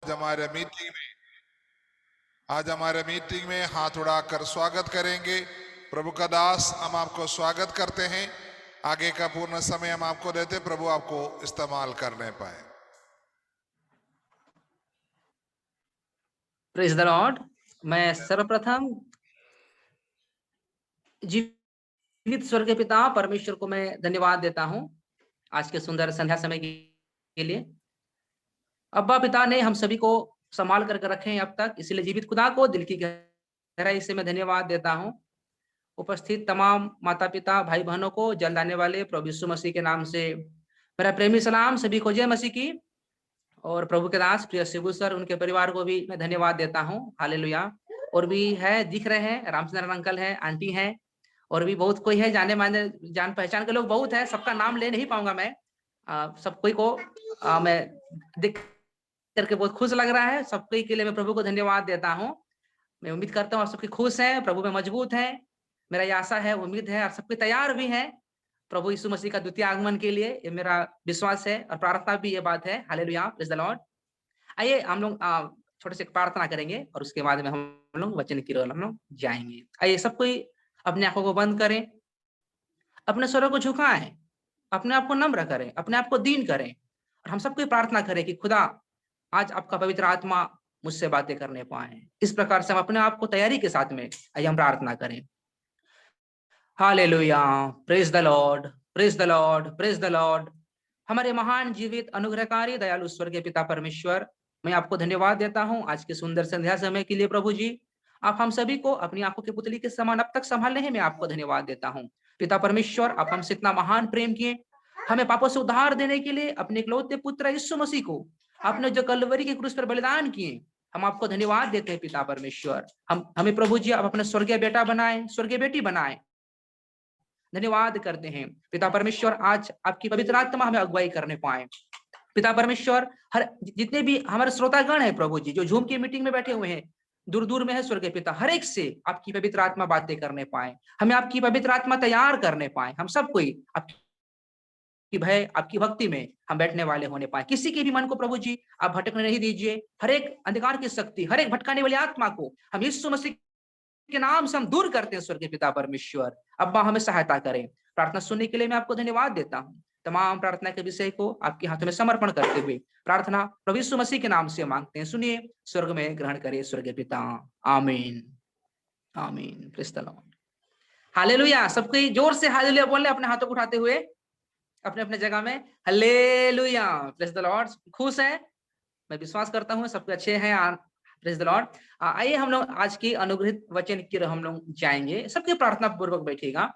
आज हमारे मीटिंग में हाथ उड़ाकर स्वागत करेंगे। प्रभु का दास, हम आपको स्वागत करते हैं। आगे का पूर्ण समय हम आपको देते, प्रभु आपको इस्तेमाल करने पाए। Praise the Lord. मैं सर्वप्रथम जीवित स्वर्ग के पिता परमेश्वर को मैं धन्यवाद देता हूं आज के सुंदर संध्या समय के लिए। अब्बा पिता ने हम सभी को संभाल करके रखे हैं अब तक, इसलिए जीवित खुदा को दिल की गहराई से मैं धन्यवाद देता हूं। उपस्थित तमाम माता पिता भाई बहनों को जल्द आने वाले प्रभु यीशु मसीह के नाम से मेरा प्रेमी सलाम। सभी को जय मसीह की। और प्रभु के दास प्रिय शिबू सर, उनके परिवार को भी मैं धन्यवाद देता हूँ। हालेलुया। और भी है, दिख रहे हैं, रामचंद्र अंकल हैं, आंटी हैं, और भी बहुत कोई है, जाने माने जान पहचान के लोग बहुत है। सबका नाम ले नहीं पाऊंगा मैं। सब कोई को मैं देख करके बहुत खुश लग रहा है। सब कोई के लिए मैं प्रभु को धन्यवाद देता हूँ। मैं उम्मीद करता हूँ आप सबके खुश हैं, प्रभु में मजबूत हैं। मेरा ये आशा है, उम्मीद है, आप सबके तैयार भी हैं प्रभु यीशु मसीह का द्वितीय आगमन के लिए। ये मेरा विश्वास है और प्रार्थना भी ये बात है। Hallelujah, praise the Lord. आइए हम लोग छोटे से प्रार्थना करेंगे और उसके बाद में हम लोग वचन की ओर हम लोग जाएंगे। आइए सब कोई अपने आंखों को बंद करें, अपने स्वरों को झुकाएं, अपने आप को नम्र करें, अपने आप को दीन करें, और हम सबको प्रार्थना करें कि खुदा आज आपका पवित्र आत्मा मुझसे बातें करने पाए। इस प्रकार से हम अपने आप को तैयारी के साथ में आइए हम प्रार्थना करें। Hallelujah, praise the lord, praise the lord, praise the Lord. हमारे महान जीवित अनुग्रहकारी दयालु स्वर्गीय पिता परमेश्वर, मैं आपको धन्यवाद देता हूं आज के सुंदर संध्या समय के लिए। प्रभु जी, आप हम सभी को अपनी आंखों की पुतली के समान अब तक संभालने हैं, मैं आपको धन्यवाद देता हूं। पिता परमेश्वर, आप हमसे इतना महान प्रेम किए, हमें पापों से उद्धार देने के लिए अपने इकलौते पुत्र यीशु मसीह को आपने जो कलवरी के क्रूस पर बलिदान किए, हम आपको धन्यवाद देते हैं। पिता परमेश्वर, हमें प्रभु जी आप अपने स्वर्गीय बेटा बनाए, स्वर्गीय बेटी बनाए, धन्यवाद करते हैं। पिता परमेश्वर, आज आपकी पवित्र आत्मा हमें अगुवाई करने पाए। पिता परमेश्वर, हर जितने भी हमारे श्रोतागण हैं प्रभु जी, जो झूम की मीटिंग में बैठे हुए हैं, दूर दूर में है स्वर्गीय पिता, हर एक से आपकी पवित्र आत्मा बातें करने पाए, हमें आपकी पवित्र आत्मा तैयार करने पाए। हम सब कोई आपकी भय, आपकी भक्ति में हम बैठने वाले होने पाए। किसी के भी मन को प्रभु जी आप भटकने नहीं दीजिए। हर एक अंधकार की शक्ति, हर एक भटकाने वाली आत्मा को हम यीशु मसीह के नाम से हम दूर करते हैं। स्वर्गीय पिता परमेश्वर, अब्बा हमें सहायता करें। प्रार्थना सुनने के लिए मैं आपको धन्यवाद देता हूँ। तमाम प्रार्थना के विषय को आपके हाथों में समर्पण करते हुए प्रार्थना प्रभु यीशु मसीह के नाम से मांगते हैं। सुनिए, स्वर्ग में ग्रहण करिए स्वर्गीय पिता। आमीन, आमीन। Praise the Lord. हालेलुया। सबको जोर से हालेलुया बोलने, अपने हाथों को उठाते हुए अपने अपने जगह में। Hallelujah, praise the Lord. खुश है, मैं विश्वास करता हूँ सबके अच्छे हैं। Praise the Lord. आइए हम लोग आज की अनुग्रहित वचन की हम लोग जाएंगे। सबके प्रार्थना पूर्वक बैठिएगा,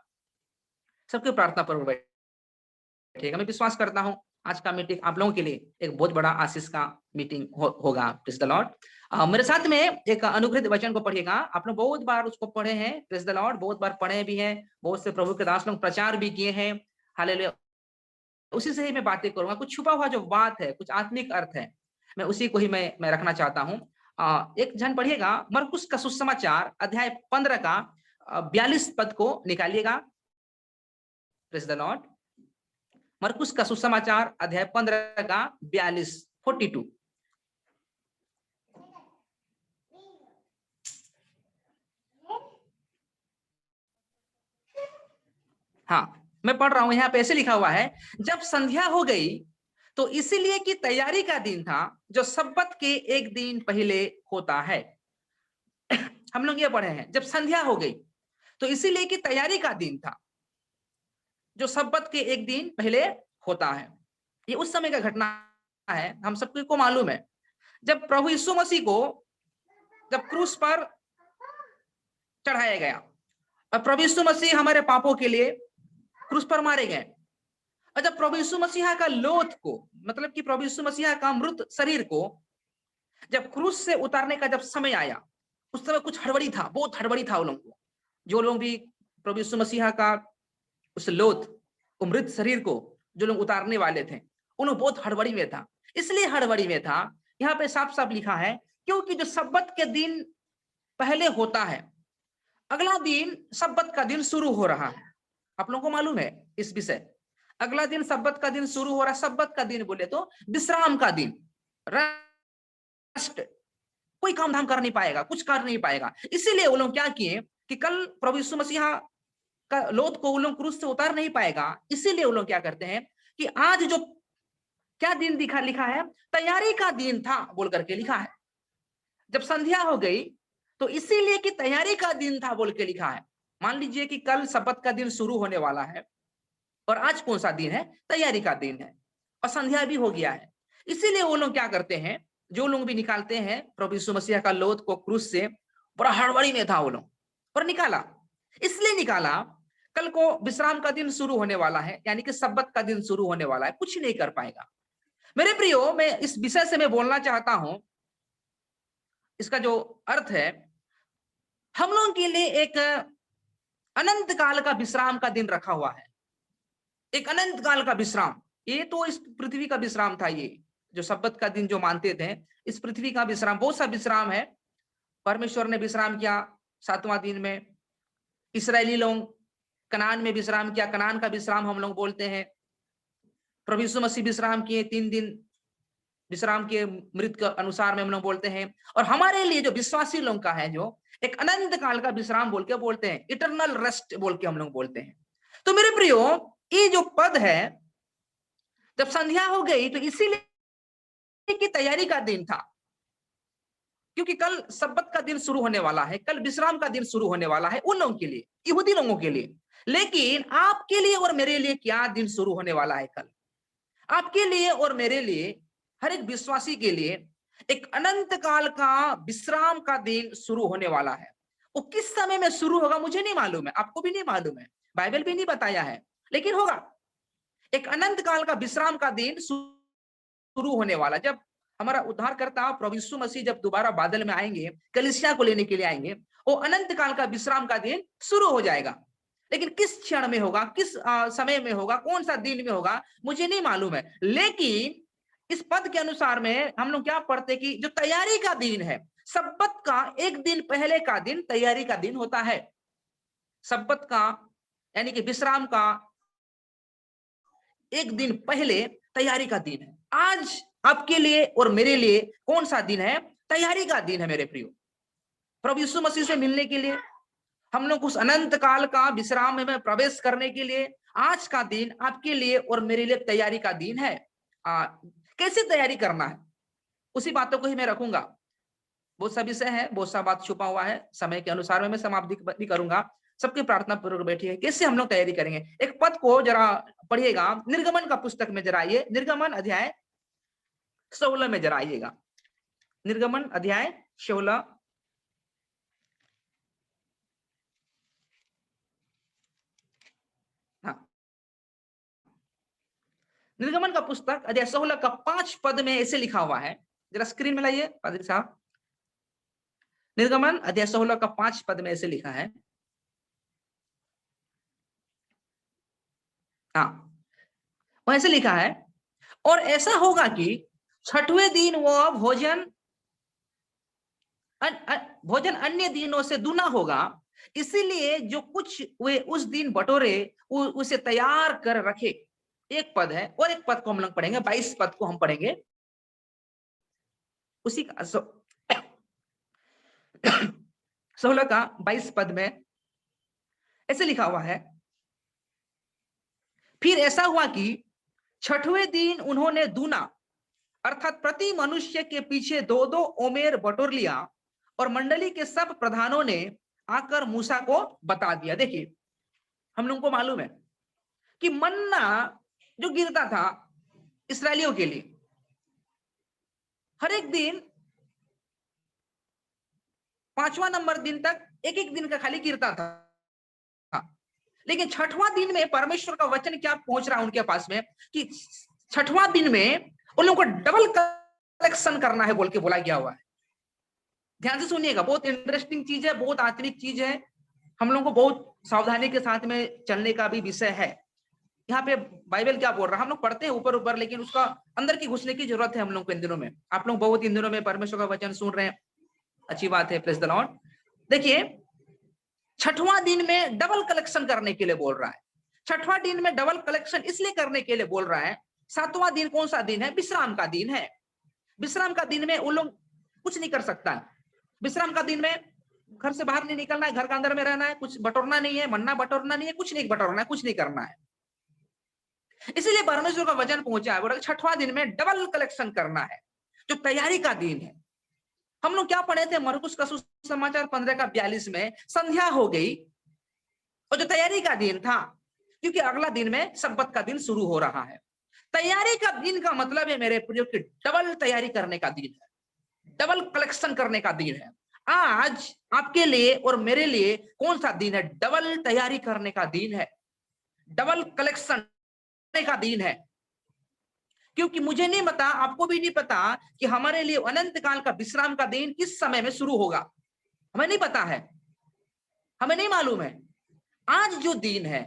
सबके प्रार्थना पूर्वक बैठिएगा। मैं विश्वास करता हूँ आज का मीटिंग आप लोगों के लिए एक बहुत बड़ा आशीष का मीटिंग होगा। Praise the Lord. मेरे साथ में एक अनुग्रहित वचन को पढ़िएगा। आप लोग बहुत बार उसको पढ़े हैं, प्रेज द लॉर्ड, बहुत बार पढ़े भी हैं, बहुत से प्रभु के दास लोग प्रचार भी किए हैं। हालेलुया। उसी से ही मैं बातें करूंगा। कुछ छुपा हुआ जो बात है, कुछ आत्मिक अर्थ है, मैं उसी को ही मैं रखना चाहता हूँ। एक जन पढ़िएगा, मरकुस का सुसमाचार अध्याय 15 का 42 पद को निकालिएगा। Praise the Lord. मरकुस का सुसमाचार अध्याय 15 का 42। हाँ, मैं पढ़ रहा हूं। यहाँ पे ऐसे लिखा हुआ है, जब संध्या हो गई तो इसीलिए कि तैयारी का दिन था जो सब्बत के एक दिन पहले होता है। हम लोग ये पढ़े हैं, जब संध्या हो गई तो इसीलिए कि तैयारी का दिन था जो सब्बत के एक दिन पहले होता है। ये उस समय का घटना है, हम सबको मालूम है। जब प्रभु यीशु मसीह को जब क्रूस पर चढ़ाया गया और प्रभु यीशु मसीह हमारे पापों के लिए क्रूस पर मारे गए, और जब प्रभु यीशु मसीह का लोथ को, मतलब कि प्रभु यीशु मसीह का मृत शरीर को जब क्रूस से उतारने का जब समय आया, उस समय कुछ हड़बड़ी था, बहुत हड़बड़ी था। वो लोगों को, जो लोग भी प्रभु यीशु मसीह का उस लोथ, मृत शरीर को जो लोग उतारने वाले थे, उन्हें बहुत हड़बड़ी में था। इसलिए हड़बड़ी में था, यहाँ पे साफ साफ लिखा है, क्योंकि जो सब्बत के दिन पहले होता है, अगला दिन सब्बत का दिन शुरू हो रहा है। आप लोगों को मालूम है इस विषय, अगला दिन सब्बत का दिन शुरू हो रहा है। सब्बत का दिन बोले तो विश्राम का दिन, रेस्ट, कोई काम धाम कर नहीं पाएगा, कुछ कर नहीं पाएगा। इसीलिए वो लोग क्या किए कि कल प्रभु यीशु मसीहा का लोथ को वो लोग क्रूस से उतार नहीं पाएगा, इसीलिए वो लोग क्या करते हैं कि आज जो क्या दिन दिखा लिखा है, तैयारी का दिन था बोल करके लिखा है। जब संध्या हो गई तो इसीलिए कि तैयारी का दिन था बोल के लिखा है। मान लीजिए कि कल सब्बत का दिन शुरू होने वाला है और आज कौन सा दिन है, तैयारी का दिन है और संध्या भी हो गया है। इसीलिए वो लोग क्या करते हैं, जो लोग भी निकालते हैं प्रभु यीशु मसीह का लोथ को क्रूस से, बड़ा हड़बड़ी में था वो लोग और निकाला। इसलिए निकाला, कल को विश्राम का दिन शुरू होने वाला है, यानी कि सब्बत का दिन शुरू होने वाला है, कुछ नहीं कर पाएगा। मेरे प्रियो, मैं इस विषय से मैं बोलना चाहता हूं, इसका जो अर्थ है, हम लोगों के लिए एक अनंत काल का विश्राम का दिन रखा हुआ है, एक अनंत काल का विश्राम। ये तो इस पृथ्वी का विश्राम था, ये जो सब्बत का दिन जो मानते थे, इस पृथ्वी का विश्राम, बहुत सा विश्राम है। परमेश्वर ने विश्राम किया 7वां दिन में, इसराइली लोग कनान में विश्राम किया, कनान का विश्राम हम लोग बोलते हैं। प्रभु यीशु मसीह विश्राम किए, 3 दिन विश्राम के मृत के अनुसार में हम लोग बोलते हैं। और हमारे लिए जो विश्वासी लोग का है, जो एक अनंत काल का विश्राम बोल के बोलते हैं, इटर्नल रेस्ट बोल के हम लोग बोलते हैं। तो मेरे प्रियो, ये जो पद है, जब संध्या हो गई तो इसीलिए की तैयारी का दिन था, क्योंकि कल सब्बत का दिन शुरू होने वाला है, कल विश्राम का दिन शुरू होने वाला है उन लोगों के लिए, यहूदी लोगों के लिए। लेकिन आपके लिए और मेरे लिए क्या दिन शुरू होने वाला है कल? आपके लिए और मेरे लिए, हर एक विश्वासी के लिए एक अनंत काल का विश्राम का दिन शुरू होने वाला है। वो किस समय में शुरू होगा मुझे नहीं मालूम है, आपको भी नहीं मालूम है, बाइबल भी नहीं बताया है, लेकिन होगा। एक अनंत काल का विश्राम का दिन शुरू होने वाला, जब हमारा उद्धारकर्ता प्रभु यीशु मसीह जब दोबारा बादल में आएंगे, कलीसिया को लेने के लिए आएंगे, वो अनंत काल का विश्राम का दिन शुरू हो जाएगा। लेकिन किस क्षण में होगा, किस समय में होगा, कौन सा दिन में होगा, मुझे नहीं मालूम है। लेकिन इस पद के अनुसार में हम लोग क्या पढ़ते कि जो तैयारी का दिन है, सब्बत का एक दिन पहले का दिन तैयारी का दिन होता है। सब्बत का यानी कि विश्राम का एक दिन पहले तैयारी का दिन है। आज आपके लिए और मेरे लिए कौन सा दिन है? तैयारी का दिन है मेरे प्रियो। प्रभु यीशु मसीह से मिलने के लिए, हम लोग उस अनंत काल का विश्राम में प्रवेश करने के लिए, आज का दिन आपके लिए और मेरे लिए तैयारी का दिन है। कैसे तैयारी करना है, उसी बातों को ही मैं रखूंगा। बहुत सा विषय है, बहुत सा बात छुपा हुआ है, समय के अनुसार में मैं समाप्ति भी करूंगा। सबकी प्रार्थना पूर्वक बैठिए। कैसे हम लोग तैयारी करेंगे? एक पद को जरा पढ़िएगा, निर्गमन का पुस्तक में जरा आइए, निर्गमन अध्याय 16 में जरा आइएगा। निर्गमन अध्याय 16, हाँ, निर्गमन का पुस्तक अध्याय 16 का 5 पद में ऐसे लिखा हुआ है, जरा स्क्रीन में लाइए पादरी साहब। निर्गमन अध्याय 16 का 5 पद में ऐसे लिखा है, हाँ, ऐसे लिखा है, और ऐसा होगा कि 6वें दिन वो भोजन अन्य दिनों से दूना होगा, इसीलिए जो कुछ वे उस दिन बटोरे उसे तैयार कर रखे। एक पद है, और एक पद को हम लोग पढ़ेंगे, 22 पद को हम पढ़ेंगे। उसी का 16 का 22 पद में ऐसे लिखा हुआ है, फिर ऐसा हुआ कि 6वें दिन उन्होंने दूना, अर्थात प्रति मनुष्य के पीछे 2-2 ओमेर बटोर लिया, और मंडली के सब प्रधानों ने आकर मूसा को बता दिया। देखिए, हम लोगों को मालूम है कि मन्ना जो गिरता था इस्राएलियों के लिए, हर एक दिन 5वां नंबर दिन तक एक दिन का खाली गिरता था। लेकिन 6वां दिन में परमेश्वर का वचन क्या पहुंच रहा है उनके पास में कि 6वां दिन में उन लोगों को डबल कलेक्शन करना है बोल के बोला गया हुआ है। ध्यान से सुनिएगा, बहुत इंटरेस्टिंग चीज है, बहुत आत्मिक चीज है, हम लोगों को बहुत सावधानी के साथ में चलने का भी विषय है। यहाँ पे बाइबल क्या बोल रहा है, हम लोग पढ़ते हैं ऊपर ऊपर, लेकिन उसका अंदर की घुसने की जरूरत है हम लोग को इन दिनों में। आप लोग बहुत इन दिनों में परमेश्वर का वचन सुन रहे हैं, अच्छी बात है, प्रेज द लॉर्ड। देखिए, 6वां दिन में डबल कलेक्शन करने के लिए बोल रहा है। 6वां दिन में डबल कलेक्शन इसलिए करने के लिए बोल रहा है। 7वां दिन कौन सा दिन है? विश्राम का दिन है। विश्राम का दिन में उन लोग कुछ नहीं कर सकता है। विश्राम का दिन में घर से बाहर नहीं निकलना है, घर के अंदर में रहना है, कुछ बटोरना नहीं है, मन्ना बटोरना नहीं है, कुछ नहीं बटोरना है, कुछ नहीं करना है। इसीलिए परमेश्वर का वचन पहुंचा है, बोला छठवां दिन में डबल कलेक्शन करना है, जो तैयारी का दिन है। हम लोग क्या पढ़े थे, मरकुस का सुसमाचार 15 का 42 में संध्या हो गई, और जो तैयारी का दिन था, क्योंकि अगला दिन में सब्बत का दिन शुरू हो रहा है। तैयारी का दिन का मतलब है मेरे प्रियो की डबल तैयारी करने का दिन है, डबल कलेक्शन करने का दिन है। आज आपके लिए और मेरे लिए कौन सा दिन है? डबल तैयारी करने का दिन है, डबल कलेक्शन करने का दिन है। क्योंकि मुझे नहीं पता, आपको भी नहीं पता कि हमारे लिए अनंत काल का विश्राम का दिन किस समय में शुरू होगा। हमें नहीं पता है, हमें नहीं मालूम है। आज जो दिन है,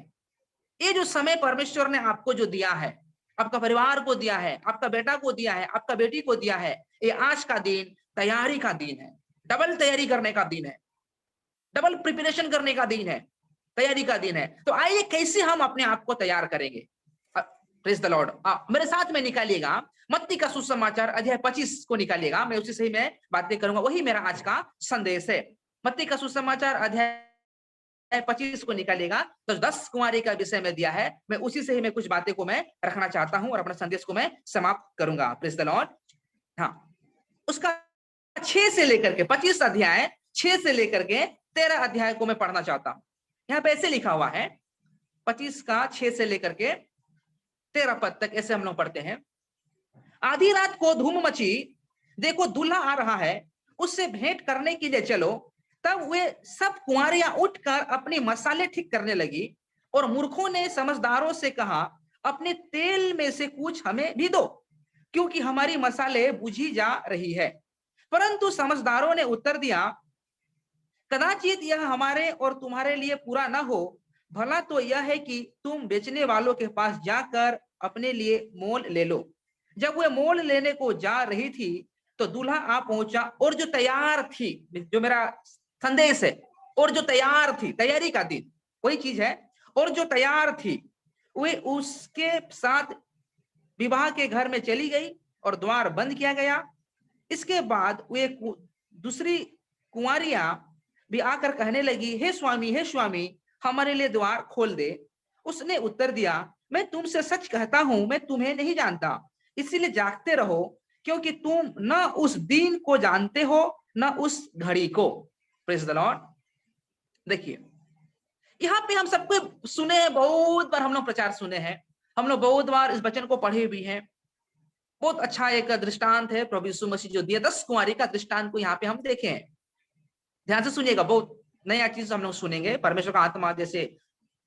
ये जो समय परमेश्वर ने आपको जो दिया है, आपका परिवार को दिया है, आपका बेटा को दिया है, आपका बेटी को दिया है, ये आज का दिन तैयारी का दिन है, डबल तैयारी करने का दिन है, डबल प्रिपरेशन करने का दिन है, तैयारी का दिन है। तो आइए कैसे हम अपने आप को तैयार करेंगे? Praise the Lord. मेरे साथ में निकालिएगा मत्ती का सुसमाचार अध्याय 25 को निकालिएगा, मैं उसी से ही मैं बातें करूंगा, वही मेरा आज का संदेश है। मत्ती का सुसमाचार अध्याय 25 को निकालिएगा, तो 10 कुंवारी का विषय में दिया है, मैं उसी से ही मैं कुछ बातें को मैं रखना चाहता हूं और अपने संदेश को मैं समाप्त करूंगा। Praise the Lord. हाँ, उसका 6 से लेकर के 25 अध्याय 6 से लेकर के 13 अध्याय को मैं पढ़ना चाहता हूं। यहाँ पे ऐसे लिखा हुआ है, 25 का 6 से लेकर के 13 पद तक ऐसे हम लोग पढ़ते हैं। आधी रात को धूम मची, देखो दूल्हा आ रहा है, उससे भेंट करने के लिए चलो। तब वे सब कुंवारियां उठकर अपनी मसाले ठीक करने लगी, और मूर्खों ने समझदारों से कहा, अपने तेल में से कुछ हमें भी दो, क्योंकि हमारी मसाले बुझी जा रही है। परंतु समझदारों ने उत्तर दिया, कदाचित यह हमारे और तुम्हारे लिए पूरा न हो, भला तो यह है कि तुम बेचने वालों के पास जाकर अपने लिए मोल ले लो। जब वे मोल लेने को जा रही थी, तो दूल्हा आ पहुंचा, और जो तैयार थी, जो मेरा संदेश है, और जो तैयार थी, तैयारी का दिन वही चीज है, और जो तैयार थी वे उसके साथ विवाह के घर में चली गई, और द्वार बंद किया गया। इसके बाद वे दूसरी कुंवारियां भी आकर कहने लगी, हे स्वामी, हमारे लिए द्वार खोल दे। उसने उत्तर दिया, मैं तुमसे सच कहता हूं, मैं तुम्हें नहीं जानता, इसीलिए जागते रहो, क्योंकि तुम न उस दिन को जानते हो, न उस घड़ी को। Praise the Lord. देखिए, यहाँ पे हम सबको सुने हैं, बहुत बार हम लोग प्रचार सुने हैं, हम लोग बहुत बार इस वचन को पढ़े भी हैं। बहुत अच्छा एक दृष्टांत है प्रभु यीशु मसीह जो दिया, 10 कुंवारी का दृष्टांत को यहाँ पे हम देखे हैं। ध्यान से सुनिएगा, बहुत नया चीज हम लोग सुनेंगे। परमेश्वर का आत्मा जैसे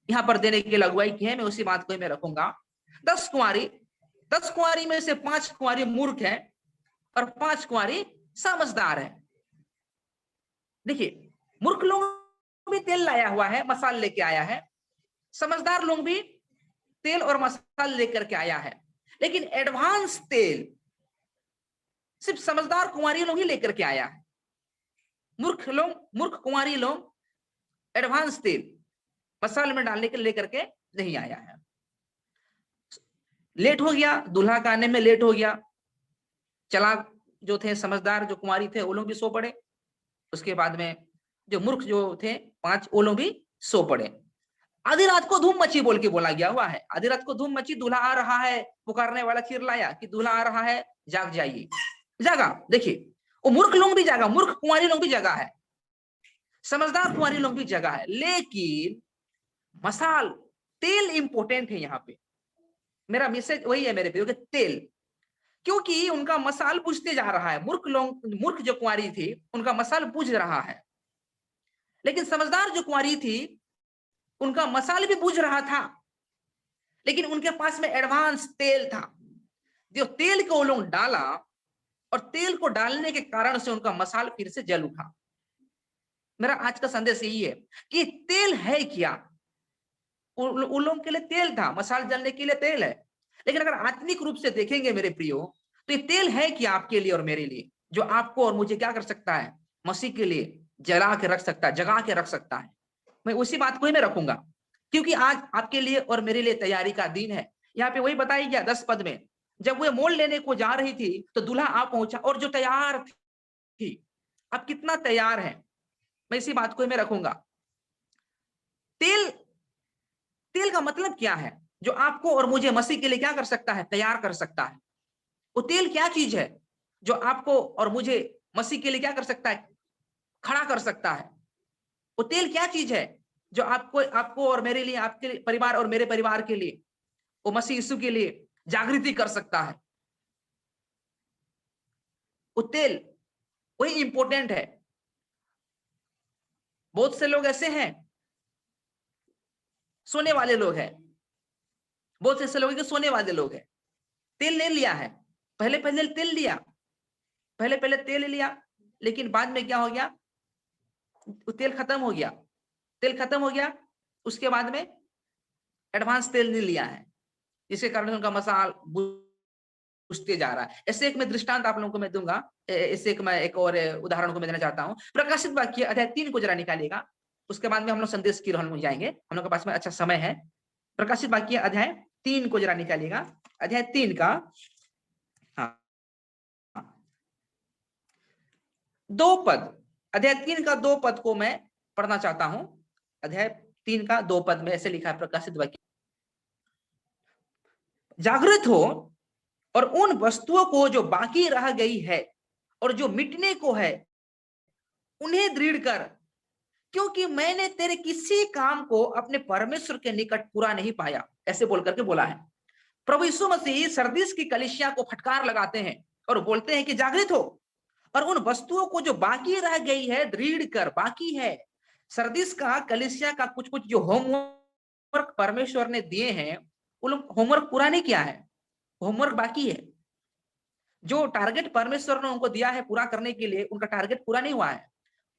यहाँ पर देने के लिए अगुवाई की है, मैं उसी बात को ही मैं रखूंगा। 10 कुंवारी में से 5 कुंवारी मूर्ख है, और 5 कुंवारी समझदार है। देखिए, मूर्ख लोग भी तेल लाया हुआ है, मसाला लेके आया है, समझदार लोग भी तेल और मसाला लेकर के आया है, लेकिन एडवांस तेल सिर्फ समझदार कुंवारी लोग ही लेकर के आया है। मूर्ख कुंवारी लोग एडवांस तेल मसाले में डालने के लेकर के नहीं आया है। लेट हो गया, दूल्हा का आने में लेट हो गया। चालाक जो थे, समझदार जो कुंवारी थे, वो लोग भी सो पड़े। उसके बाद में जो मूर्ख जो थे 5, वो लोग भी सो पड़े। आधी रात को धूम मची बोल के बोला गया हुआ है, आधी रात को धूम मची, दूल्हा आ रहा है, पुकारने वाला चिल्लाया कि दूल्हा आ रहा है, जाग जाइए। जागा। देखिए, वो मूर्ख लोग भी जागा, मूर्ख कुंवारी लोग भी जगा है, समझदार कुंवारी लोग भी जगा है, लेकिन मसाल तेल इंपॉर्टेंट है। यहाँ पे मेरा मैसेज वही है मेरे प्रियो, तेल, क्योंकि उनका मसाल बुझते जा रहा है। मूर्ख जो कुंवारी थी, उनका मसाल बुझ रहा है, लेकिन समझदार जो कुंवारी थी, उनका मसाल भी बुझ रहा था, लेकिन उनके पास में एडवांस तेल था। जो तेल को लोग डाला, और तेल को डालने के कारण से उनका मसाल फिर से जल उठा। मेरा आज का संदेश यही है कि तेल है क्या? उन लोगों के लिए तेल था, मसाल जलने के लिए तेल है, लेकिन अगर आत्मिक रूप से देखेंगे मेरे प्रियो, तो ये तेल है क्या आपके लिए और मेरे लिए, जो आपको और मुझे क्या कर सकता है? मसीह के लिए जला के रख सकता है, जगा के रख सकता है। मैं उसी बात को ही मैं रखूंगा, क्योंकि आज आपके लिए और मेरे लिए तैयारी का दिन है। यहाँ पे वही बताया गया 10 पद में, जब वे मोल लेने को जा रही थी, तो दूल्हा आ पहुंचा, और जो तैयार आप कितना तैयार हैं, मैं इसी बात को मैं रखूंगा। तेल, तेल का मतलब क्या है जो आपको और मुझे मसीह के लिए क्या कर सकता है, तैयार कर सकता है। वो तेल क्या चीज है जो आपको और मुझे मसीह के लिए क्या कर सकता है, खड़ा कर सकता है। वो तेल क्या चीज है जो आपको आपको और मेरे लिए, आपके परिवार और मेरे परिवार के लिए, वो मसीह यीशु के लिए जागृति कर सकता है। वो तेल वही इंपॉर्टेंट है। बहुत से लोग ऐसे हैं, सोने वाले लोग हैं, बहुत से ऐसे लोग हैं कि सोने वाले लोग हैं। तेल ले लिया है, पहले पहले तेल लिया, पहले पहले तेल लिया, लेकिन बाद में क्या हो गया, वो तेल खत्म हो गया, तेल खत्म हो गया, उसके बाद में एडवांस तेल नहीं लिया है, जिसके कारण उनका मसाल बुझते जा रहा है। ऐसे एक मैं दृष्टांत आप लोगों को मैं दूंगा, इससे एक मैं एक और उदाहरण को मैं देना चाहता हूं। प्रकाशित वाक्य अध्याय 3 को जरा निकालिएगा, उसके बाद में हम लोग संदेश की ओर जाएंगे, हम लोग के पास में अच्छा समय है। प्रकाशित वाक्य अध्याय 3 को जरा निकालिएगा, अध्याय 3 का, हाँ, 2 पद, अध्याय 3 का 2 पद को मैं पढ़ना चाहता हूं। अध्याय 3 का 2 पद में ऐसे लिखा है प्रकाशित वाक्य, जागृत हो और उन वस्तुओं को जो बाकी रह गई है और जो मिटने को है उन्हें दृढ़ कर, क्योंकि मैंने तेरे किसी काम को अपने परमेश्वर के निकट पूरा नहीं पाया, ऐसे बोल करके बोला है। प्रभु यीशु मसीह सरदीस की कलीसिया को फटकार लगाते हैं और बोलते हैं कि जागृत हो और उन वस्तुओं को जो बाकी रह गई है दृढ़ कर। बाकी है सरदीस का कलीसिया का कुछ कुछ जो होमवर्क परमेश्वर ने दिए हैं, वो लोग होमवर्क पूरा नहीं किया है, होमवर्क बाकी है। जो टारगेट परमेश्वर ने उनको दिया है पूरा करने के लिए, उनका टारगेट पूरा नहीं हुआ है।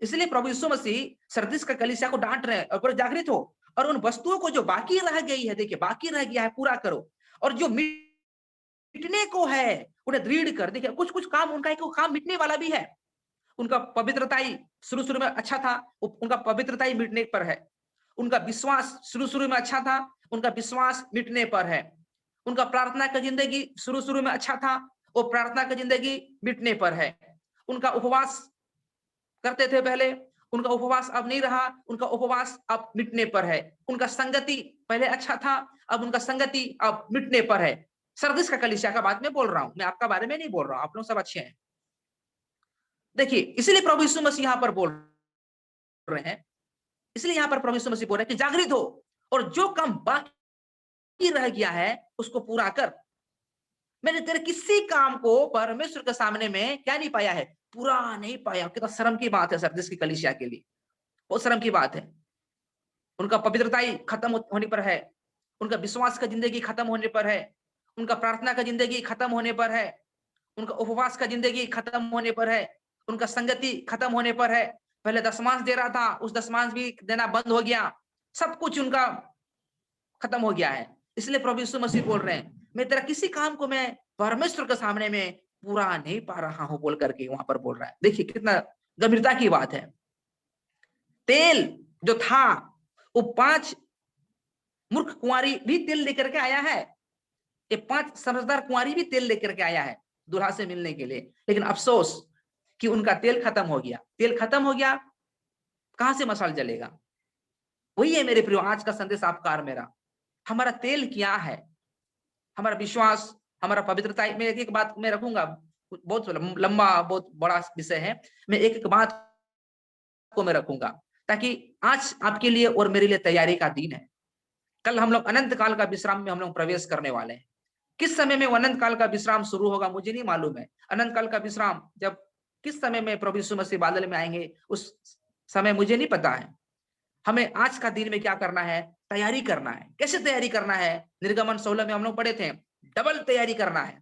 इसलिए प्रभु यीशु मसीह सरदीस का कलीसिया को डांट रहे हैं और जागृत हो और उन वस्तुओं को जो बाकी रह गई है, देखिए बाकी रह गया है पूरा करो, और जो मिटने को है उन्हें दृढ़ कर। देखिए कुछ कुछ काम उनका एक काम मिटने वाला भी है। उनका पवित्रताई शुरू शुरू में अच्छा था, उनका पवित्रताई मिटने पर है। उनका विश्वास शुरू शुरू में अच्छा था, उनका विश्वास मिटने पर है। उनका प्रार्थना का जिंदगी शुरू शुरू में अच्छा था, वो प्रार्थना की जिंदगी मिटने पर है। उनका उपवास करते थे पहले, उनका उपवास अब नहीं रहा, उनका उपवास अब मिटने पर है। उनका संगति पहले अच्छा था, अब उनका संगति अब मिटने पर है। सरदीस का कलीसिया का बात मैं बोल रहा हूं, मैं आपका बारे में नहीं बोल रहा हूं, आप लोग सब अच्छे हैं। देखिए इसलिए प्रभु यीशु मसीह यहां पर बोल रहे हैं, इसलिए यहां पर प्रभु यीशु मसीह बोल रहे हैं कि जागृत हो और जो काम बाकी रह गया है उसको पूरा कर। मैंने तेरे किसी काम को परमेश्वर के सामने में क्या नहीं पाया है, पूरा नहीं पाया। कितना शर्म की बात है सरदीस की कलीसिया के लिए, बहुत शर्म की बात है। उनका पवित्रताई खत्म होने पर है, उनका विश्वास का जिंदगी खत्म होने पर है, उनका प्रार्थना का जिंदगी खत्म होने पर है, उनका उपवास का जिंदगी खत्म होने पर है, उनका संगति खत्म होने पर है। पहले दशमांश दे रहा था, उस दशमांश भी देना बंद हो गया, सब कुछ उनका खत्म हो गया है। इसलिए प्रभु यीशु मसीह बोल रहे हैं, मैं तेरा किसी काम को मैं परमेश्वर के सामने में पूरा नहीं पा रहा हूं बोल करके वहां पर बोल रहा है। देखिए कितना गंभीरता की बात है। तेल जो था वो 5 मूर्ख कुंवारी भी तेल लेकर के आया है, ये 5 समझदार कुंवारी भी तेल लेकर के आया है दूल्हा से मिलने के लिए, लेकिन अफसोस कि उनका तेल खत्म हो गया। तेल खत्म हो गया, कहां से मशाल जलेगा। वही है मेरे प्रियो आज का संदेश आपका और मेरा। हमारा तेल क्या है, हमारा विश्वास, हमारा पवित्रता। मैं एक एक बात मैं रखूंगा, बहुत लंबा बहुत बड़ा विषय है, मैं एक एक बात को मैं रखूंगा ताकि आज आपके लिए और मेरे लिए तैयारी का दिन है। कल हम लोग अनंत काल का विश्राम में हम लोग प्रवेश करने वाले हैं। किस समय में अनंत काल का विश्राम शुरू होगा मुझे नहीं मालूम है। अनंत काल का विश्राम जब किस समय में प्रभु यीशु मसीह बादल में आएंगे उस समय मुझे नहीं पता है। हमें आज का दिन में क्या करना है, तैयारी करना है। कैसे तैयारी करना है, निर्गमन 16 में हम लोग पढ़े थे, डबल तैयारी करना है।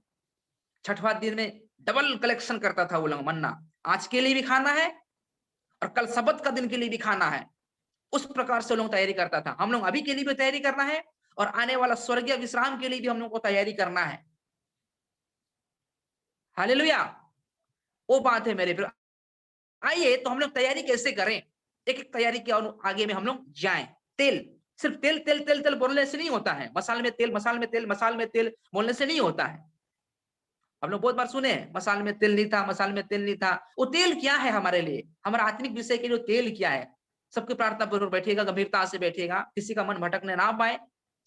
छठवां दिन में डबल कलेक्शन करता था वो लोग मन्ना, आज के लिए भी खाना है और कल सबत का दिन के लिए भी खाना है। उस प्रकार से लोग तैयारी करता था। हम लोग अभी के लिए भी तैयारी करना है और आने वाला स्वर्गीय विश्राम के लिए भी हम लोग को तैयारी करना है। हालेलुया, वो बात है मेरे फिर। आइए तो हम लोग तैयारी कैसे करें, एक एक तैयारी के आगे में हम लोग जाएं। तेल, सिर्फ तेल तेल तेल तेल बोलने से नहीं होता है। मसाल में तेल, मसाल में तेल, मसाल में तेल बोलने से नहीं होता है। हम लोग बहुत बार सुने हैं, मसाल में तेल नहीं था, मसाल में तेल नहीं था। वो तेल क्या है हमारे लिए, हमारा आत्मिक विषय के लिए तेल क्या है? सबके प्रार्थना पूर्वक बैठिएगा, गंभीरता से बैठिएगा, किसी का मन भटकने ना पाए,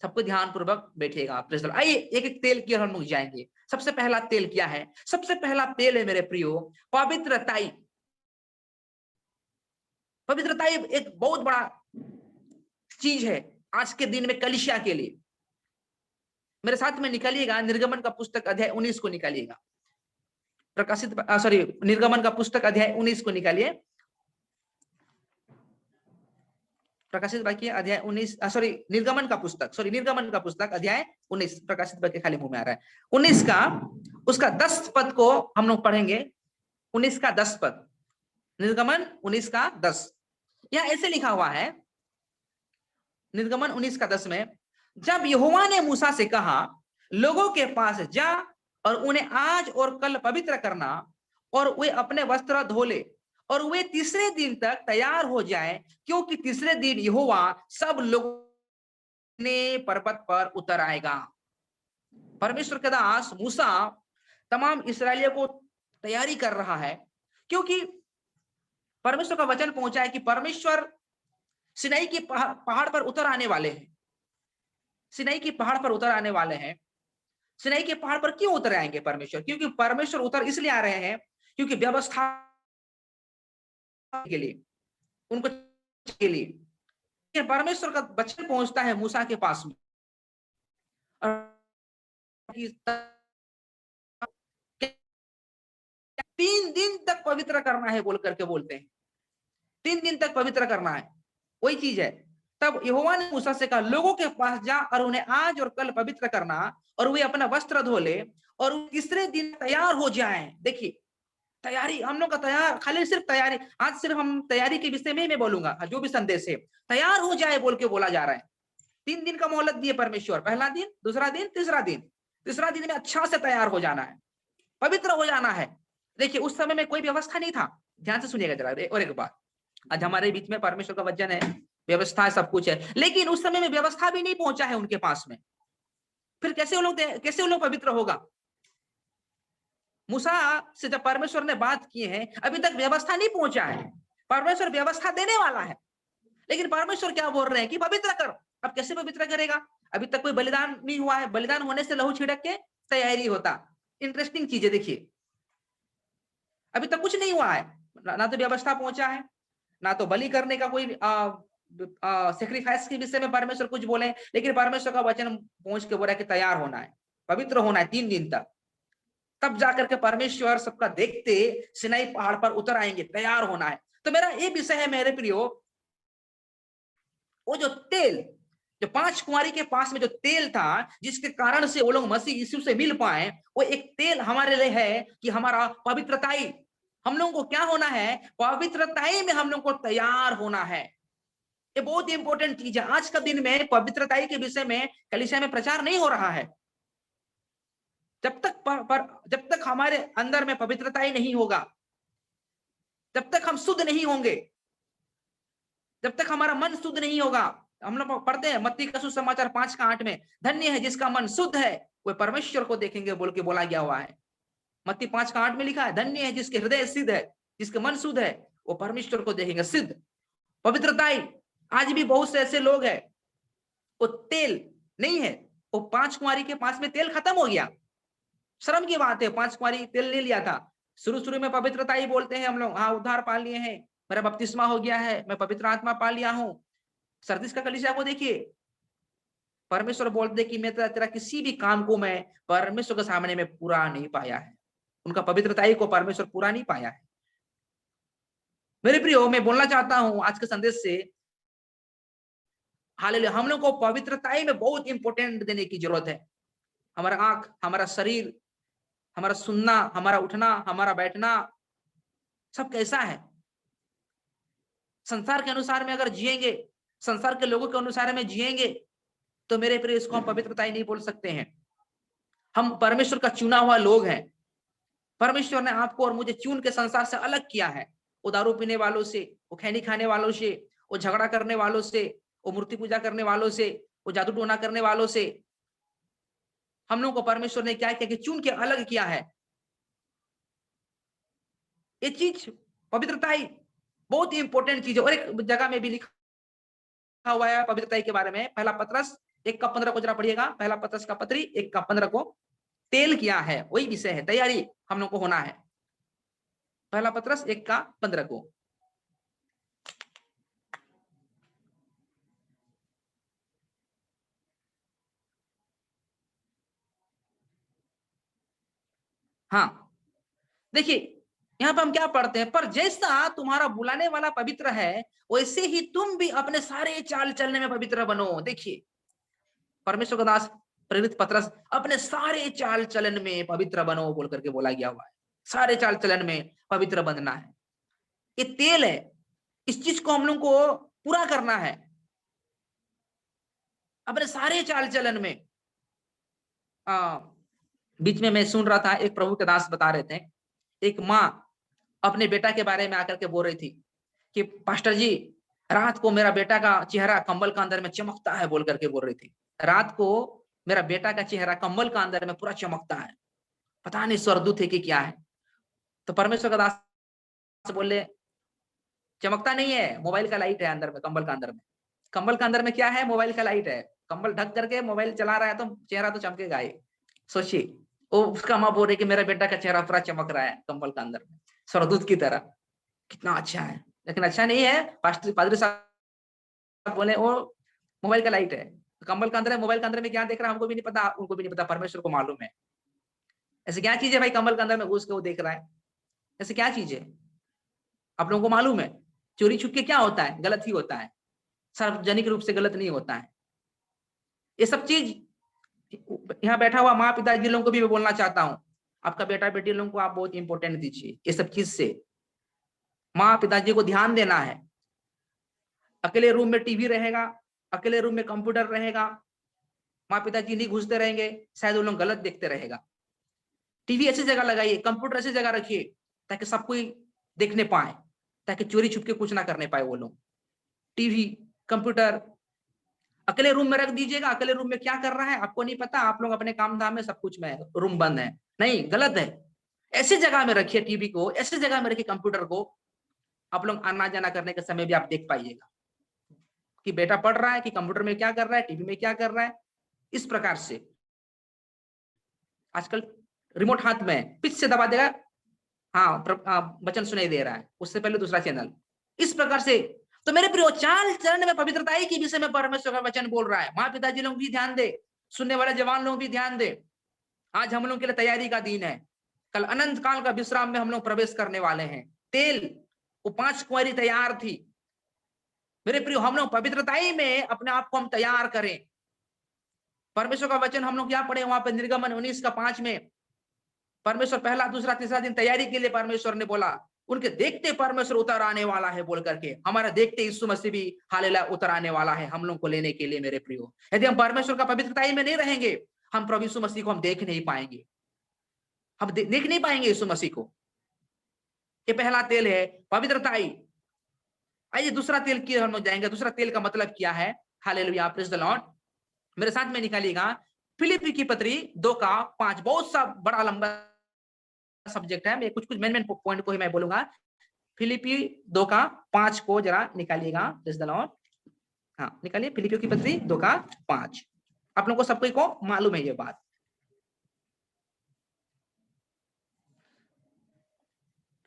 सबको ध्यान पूर्वक बैठिएगा। Praise the Lord. आइए एक एक तेल की ओर हम लोग जाएंगे। सबसे पहला तेल क्या है? सबसे पहला तेल है मेरे प्रियो, पवित्रताई। पवित्रताई एक बहुत बड़ा चीज है आज के दिन में कलीसिया के लिए। मेरे साथ में निकालिएगा, निर्गमन का पुस्तक अध्याय 19 को निकालिएगा। निर्गमन का पुस्तक अध्याय 19 को निकालिए। प्रकाशित वाक्य अध्याय 19, निर्गमन का पुस्तक अध्याय 19, प्रकाशित वाक्य खाली मुंह में आ रहा है। 19 का उसका 10 पद को हम लोग पढ़ेंगे। 19 का 10 पद, निर्गमन 19 का 10। यहां ऐसे लिखा हुआ है, निर्गमन 19 का 10 में, जब यहोवा ने मूसा से कहा, लोगों के पास जा और उन्हें आज और कल पवित्र करना, और वे अपने वस्त्र धो ले, और वे तीसरे दिन तक तैयार हो जाए, क्योंकि तीसरे दिन यहोवा सब लोगों ने पर्वत पर उतर आएगा। परमेश्वर के दास मूसा तमाम इस्राएलियों को तैयारी कर रहा है, क्योंकि परमेश्वर का वचन पहुंचा है कि परमेश्वर सिनाई की पहाड़ पर उतर आने वाले हैं। सिनाई की पहाड़ पर उतर आने वाले हैं। सिनाई के पहाड़ पर क्यों उतर आएंगे परमेश्वर? क्योंकि परमेश्वर उतर इसलिए आ रहे हैं क्योंकि व्यवस्था के लिए, उनको के लिए परमेश्वर का वचन पहुंचता है मूसा के पास में, और 3 दिन तक पवित्र करना है बोल करके बोलते हैं। 3 दिन तक पवित्र करना है, वही चीज है। तब यहोवा ने मूसा से कहा, लोगों के पास जा और उन्हें आज और कल पवित्र करना, और वे अपना वस्त्र धो ले, और तीसरे दिन तैयार हो जाएं। देखिए तैयारी, हम लोग का तैयार, खाली सिर्फ तैयारी, आज सिर्फ हम तैयारी के विषय में ही मैं बोलूंगा, जो भी संदेश है तैयार हो जाए बोल के बोला जा रहा है। 3 दिन का मोहलत दिए परमेश्वर, पहला दिन, दूसरा दिन, तीसरा दिन। तीसरा दिन में अच्छा से तैयार हो जाना है, पवित्र हो जाना है। देखिए उस समय में कोई व्यवस्था नहीं था। ध्यान से सुनिएगा जरा। और एक बात, आज हमारे बीच में परमेश्वर का वचन है, व्यवस्था है, सब कुछ है, लेकिन उस समय में व्यवस्था भी नहीं पहुंचा है उनके पास में। फिर कैसे वो लोग पवित्र होगा? मूसा से जब परमेश्वर ने बात की है, अभी तक व्यवस्था नहीं पहुंचा है। परमेश्वर व्यवस्था देने वाला है, लेकिन परमेश्वर क्या बोल रहे हैं कि पवित्र कर। अब कैसे पवित्र करेगा? अभी तक कोई बलिदान नहीं हुआ है। बलिदान होने से लहू छिड़क के तैयारी होता। इंटरेस्टिंग चीज है, देखिए अभी तक कुछ नहीं हुआ है, ना तो व्यवस्था पहुंचा है, ना तो बलि करने का कोई सेक्रीफाइस के विषय में परमेश्वर कुछ बोले, लेकिन परमेश्वर का वचन पहुंच के बोला कि तैयार होना है, पवित्र होना है 3 दिन तक। तब जाकर के परमेश्वर सबका देखते सिनाई पहाड़ पर उतर आएंगे, तैयार होना है। तो मेरा ये विषय है मेरे प्रियो, वो जो तेल, जो 5 कुंवारी के पास में जो तेल था, जिसके कारण से वो लोग मसीह यीशु से मिल पाए, वो एक तेल हमारे लिए है कि हमारा पवित्रताई, हम लोगों को क्या होना है? पवित्रताई में हम लोग को तैयार होना है। ये बहुत इंपॉर्टेंट चीज है। आज का दिन में पवित्रताई के विषय में कलीसिया में प्रचार नहीं हो रहा है। जब तक हमारे अंदर में पवित्रताई नहीं होगा, जब तक हम शुद्ध नहीं होंगे, जब तक हमारा मन शुद्ध नहीं होगा। हम लोग पढ़ते हैं मत्ती का सुसमाचार 5 का 8 में, धन्य है जिसका मन शुद्ध है, वे परमेश्वर को देखेंगे बोल के बोला गया हुआ है। मत्ती 5 का 8 में लिखा है, धन्य है जिसके हृदय सिद्ध है, जिसके मन शुद्ध है, वो परमेश्वर को देखेंगे। सिद्ध पवित्रताई। आज भी बहुत से ऐसे लोग हैं, वो तेल नहीं है। वो 5 कुंवारी के पास में तेल खत्म हो गया। शर्म की बात है, 5 कुंवारी तेल ले लिया था। शुरू में पवित्रता ही बोलते हैं हम लोग, हाँ उद्धार पा लिए हैं, मेरा बपतिस्मा हो गया है, मैं पवित्र आत्मा पा लिया हूं। सरदीस का कलीसिया को देखिए, परमेश्वर बोलते कि मैं तेरा किसी भी काम को मैं परमेश्वर के सामने में पूरा नहीं पाया है। उनका पवित्रताई को परमेश्वर पूरा नहीं पाया है। मेरे प्रियो, मैं बोलना चाहता हूं आज के संदेश से, हालेलुया, हम लोग को पवित्रताई में बहुत इंपॉर्टेंट देने की जरूरत है। हमारा आंख, हमारा शरीर, हमारा सुनना, हमारा उठना, हमारा बैठना, सब कैसा है? संसार के अनुसार में अगर जिएंगे, संसार के लोगों के अनुसार में जिएंगे, तो मेरे प्रिय इसको हम पवित्रता ही नहीं बोल सकते हैं। हम परमेश्वर का चुना हुआ लोग हैं। परमेश्वर ने आपको और मुझे चुन के संसार से अलग किया है। वो दारू पीने वालों से, वो खैनी खाने वालों से, वो झगड़ा करने वालों से, वो मूर्ति पूजा करने वालों से, वो जादू टोना करने वालों से हम लोगों को परमेश्वर ने क्या किया कि चुन के अलग किया है। ये चीज पवित्रता ही बहुत ही इंपॉर्टेंट चीज है। और एक जगह में भी लिखा हुआ है पवित्रता के बारे में, पहला पत्रस 1:15 को जरा पढ़िएगा। पहला पत्रस का पत्री 1:15 को, तेल क्या है वही विषय है, तैयारी हम लोग को होना है। पहला पत्रस 1:15 को। हाँ, देखिए यहाँ पर हम क्या पढ़ते हैं, पर जैसा तुम्हारा बुलाने वाला पवित्र है वैसे ही तुम भी अपने सारे चाल चलने में पवित्र बनो। देखिए परमेश्वर का दास प्रेरित पत्रस, अपने सारे चाल चलन में पवित्र बनो बोल करके बोला गया हुआ है। सारे चाल चलन में पवित्र बनना है, ये तेल है, इस चीज को हम लोग को पूरा करना है अपने सारे चाल चलन में। बीच में मैं सुन रहा था, एक प्रभु के दास बता रहे थे, एक माँ अपने बेटा के बारे में आकर के बोल रही थी कि पास्टर जी, रात को मेरा बेटा का चेहरा कंबल का अंदर में चमकता है बोल करके बोल रही थी। रात को मेरा बेटा का चेहरा कंबल का अंदर में पूरा चमकता है, पता नहीं स्वर्गदूत है कि क्या है। तो परमेश्वर का दास बोले, चमकता नहीं है, मोबाइल का लाइट है अंदर में, कंबल का अंदर में। कंबल का अंदर में क्या है? मोबाइल का लाइट है। कंबल ढक करके मोबाइल चला रहा है तो चेहरा तो चमकेगा ही। सोचिए, वो उसका माँ बोल रही कि मेरा बेटा का चेहरा पूरा चमक रहा है कंबल का अंदर में, स्वर्गदूत की तरह। कितना अच्छा है, लेकिन अच्छा नहीं है। पादरी साहब बोले वो मोबाइल का लाइट है, कंबल का अंदर है। मोबाइल के अंदर में क्या देख रहा है हमको भी नहीं पता, उनको भी नहीं पता, परमेश्वर को मालूम है। ऐसे क्या चीज है भाई कंबल के अंदर में घुस के वो देख रहा है? ऐसे क्या चीज है आप लोगों को मालूम है? चोरी छुपके क्या होता है? गलत ही होता है, सार्वजनिक रूप से गलत नहीं होता है। ये सब चीज यहाँ बैठा हुआ माँ पिताजी लोगों को भी मैं बोलना चाहता हूँ, आपका बेटा बेटी लोगों को आप बहुत इंपॉर्टेंट दीजिए ये सब चीज से। माँ पिताजी को ध्यान देना है। अकेले रूम में टीवी रहेगा, अकेले रूम में कंप्यूटर रहेगा, माँ पिताजी नहीं घुसते रहेंगे, शायद वो लोग गलत देखते रहेगा। टीवी ऐसी जगह लगाइए, कंप्यूटर ऐसी जगह रखिए ताकि सब कोई देखने पाए, ताकि चोरी छुप के कुछ ना करने पाए वो लोग। टीवी कंप्यूटर अकेले रूम में रख दीजिएगा, अकेले रूम में क्या कर रहा है आपको नहीं पता, आप लोग अपने काम धाम में सब कुछ में, रूम बंद है, नहीं गलत है। ऐसी जगह में रखिए टीवी को, ऐसी जगह में रखिए कंप्यूटर को, आप लोग आना जाना करने के समय भी आप देख पाइएगा कि बेटा पढ़ रहा है कि कंप्यूटर में क्या कर रहा है, टीवी में क्या कर रहा है। इस प्रकार से आजकल रिमोट हाथ में पिच से दबा देगा, हाँ वचन सुनाई दे रहा है, उससे पहले दूसरा चैनल। इस प्रकार से तो मेरे प्रियो चाल चरण में पवित्रता ही के विषय में परमेश्वर का वचन बोल रहा है। माँ पिताजी लोग भी ध्यान दे, सुनने वाले जवान लोग भी ध्यान दे। आज हम लोग के लिए तैयारी का दिन है, कल अनंत काल का विश्राम में हम लोग प्रवेश करने वाले हैं। तेल वो 5 कुंवारी तैयार थी। मेरे प्रियो हम लोग पवित्रता ही में अपने आप को हम तैयार करें। परमेश्वर का वचन हम लोग क्या पढ़े वहां पर निर्गमन 19:5 में, परमेश्वर पहला दूसरा तीसरा दिन तैयारी के लिए परमेश्वर ने बोला, उनके देखते परमेश्वर उतर आने वाला है बोल करके। हमारा देखते यीशु मसीह भी हालेलुया उतर आने वाला है हम लोग को लेने के लिए। मेरे प्रियो यदि हम परमेश्वर का पवित्रता में नहीं रहेंगे, हम प्रभु यीशु मसीह को हम देख नहीं पाएंगे, हम देख नहीं पाएंगे यीशु मसीह को। ये पहला तेल है पवित्रता। आइए दूसरा तेल की हम लोग जाएंगे। दूसरा तेल का मतलब क्या है? Hallelujah, praise the Lord. मेरे साथ में निकालिएगा फिलिपी की पत्री 2:5। बहुत सा बड़ा लंबा सब्जेक्ट है, मैं कुछ कुछ मेन पॉइंट को ही मैं बोलूंगा। फिलिपी 2:5 को जरा निकालिएगा, प्रेज द लॉर्ड। हाँ निकालिए, फिलिपी की पत्री 2:5। आप लोगों को सबको को मालूम है ये बात।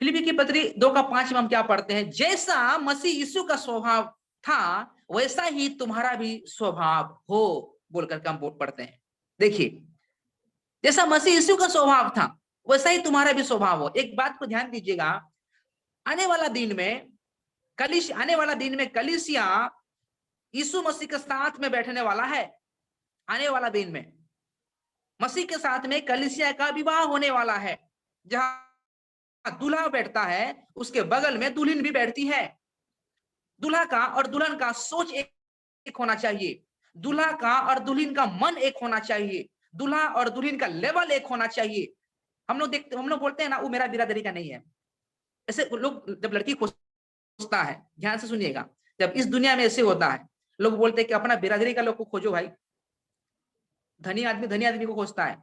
फिलिपी की पत्री 2:5 में हम क्या पढ़ते हैं? जैसा मसीह यीशु का स्वभाव था वैसा ही तुम्हारा भी स्वभाव हो बोल करके हम पढ़ते हैं। देखिए जैसा मसीह यीशु का स्वभाव था वैसा ही तुम्हारा भी स्वभाव हो। एक बात को ध्यान दीजिएगा, आने वाला दिन में कलीसिया यीशु मसीह के साथ में बैठने वाला है। आने वाला दिन में मसीह के साथ में कलीसिया का विवाह होने वाला है, जहां दूल्हा बैठता है उसके बगल में दुल्हन भी बैठती है। दूल्हा का और दुल्हन का सोच एक होना चाहिए, दूल्हा का और दुल्हन का मन एक होना चाहिए, दूल्हा और दुल्हन का लेवल एक होना चाहिए। हम लोग बोलते हैं ना वो मेरा बिरादरी का नहीं है। ऐसे लोग जब लड़की खोजता है, ध्यान से सुनिएगा, जब इस दुनिया में ऐसे होता है, लोग बोलते हैं कि अपना बिरादरी का लोग को खोजो भाई। धनी आदमी को खोजता है,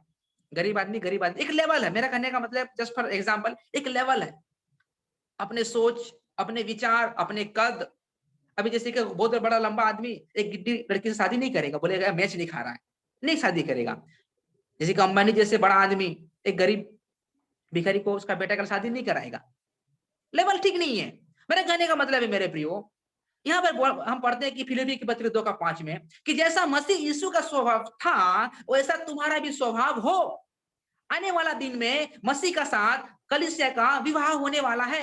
गरीब आदमी गरीब आदमी। एक लेवल है, मेरा कहने का मतलब जस्ट फॉर एग्जांपल एक लेवल है। अपने सोच, अपने विचार, अपने कद। अभी जैसे कि बहुत बड़ा लंबा आदमी एक गिड्डी लड़की से शादी नहीं करेगा, बोलेगा मैच नहीं खा रहा है, नहीं शादी करेगा। जैसे कि अंबानी जैसे बड़ा आदमी एक गरीब भिखारी को उसका बेटा का शादी नहीं कराएगा, लेवल ठीक नहीं है। मेरे कहने का मतलब है मेरे प्रियो, यहाँ पर हम पढ़ते हैं कि फिलिप्पी की पत्री 2:5 में कि जैसा मसीह यीशु का स्वभाव था वैसा तुम्हारा भी स्वभाव हो। आने वाला दिन में मसीह का साथ कलीसिया का विवाह होने वाला है।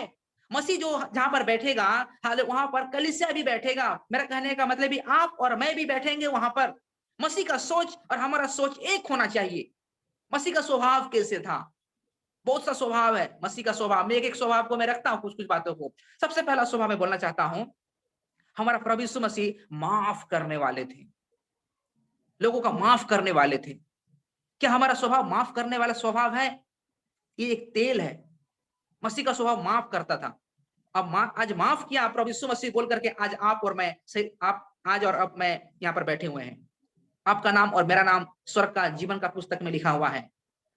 मसीह जो जहां पर बैठेगा वहां पर कलीसिया भी बैठेगा। मेरा कहने का मतलब भी आप और मैं भी बैठेंगे वहां पर। मसीह का सोच और हमारा सोच एक होना चाहिए। मसीह का स्वभाव कैसे था? बहुत सा स्वभाव है मसीह का स्वभाव। मैं एक एक स्वभाव को मैं रखता हूं, कुछ कुछ बातों को। सबसे पहला स्वभाव मैं बोलना चाहता हूं, हमारा प्रभु यीशु मसीह माफ करने वाले थे, लोगों का माफ करने वाले थे। क्या हमारा स्वभाव माफ करने वाला स्वभाव है? ये एक तेल है। मसीह का स्वभाव माफ करता था। अब आज माफ किया प्रभु यीशु मसीह बोल करके आज आप और मैं आप आज और अब मैं यहाँ पर बैठे हुए हैं। आपका नाम और मेरा नाम स्वर्ग का जीवन का पुस्तक में लिखा हुआ है।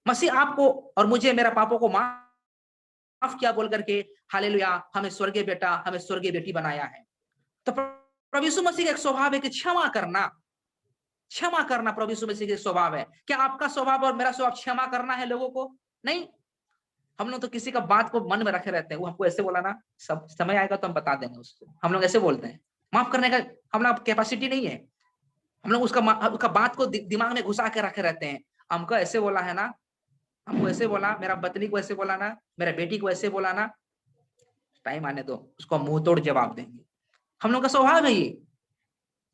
मसीह आपको और मुझे मेरा पापों को माफ किया बोल करके हालेलुया हमें स्वर्गीय बेटा हमें स्वर्गीय बेटी बनाया है। तो प्रभु यीशु मसीह का एक स्वभाव है कि क्षमा करना। क्षमा करना प्रभु यीशु मसीह का स्वभाव है। क्या आपका स्वभाव और मेरा स्वभाव क्षमा करना है लोगों को? नहीं। हम लोग तो किसी का बात को मन में रखे रहते हैं। वो हमको ऐसे बोला ना, सब समय आएगा तो हम बता देंगे उसको। हम लोग ऐसे बोलते हैं। माफ करने का हम लोग कैपेसिटी नहीं है। हम लोग उसका बात को दिमाग में घुसा के रखे रहते हैं। हमको ऐसे बोला है ना, हमको ऐसे बोला, मेरा पत्नी को ऐसे बोला ना, मेरा बेटी को ऐसे बोला ना, टाइम आने दो उसको मुंह तोड़ जवाब देंगे। हम लोग का स्वभाव है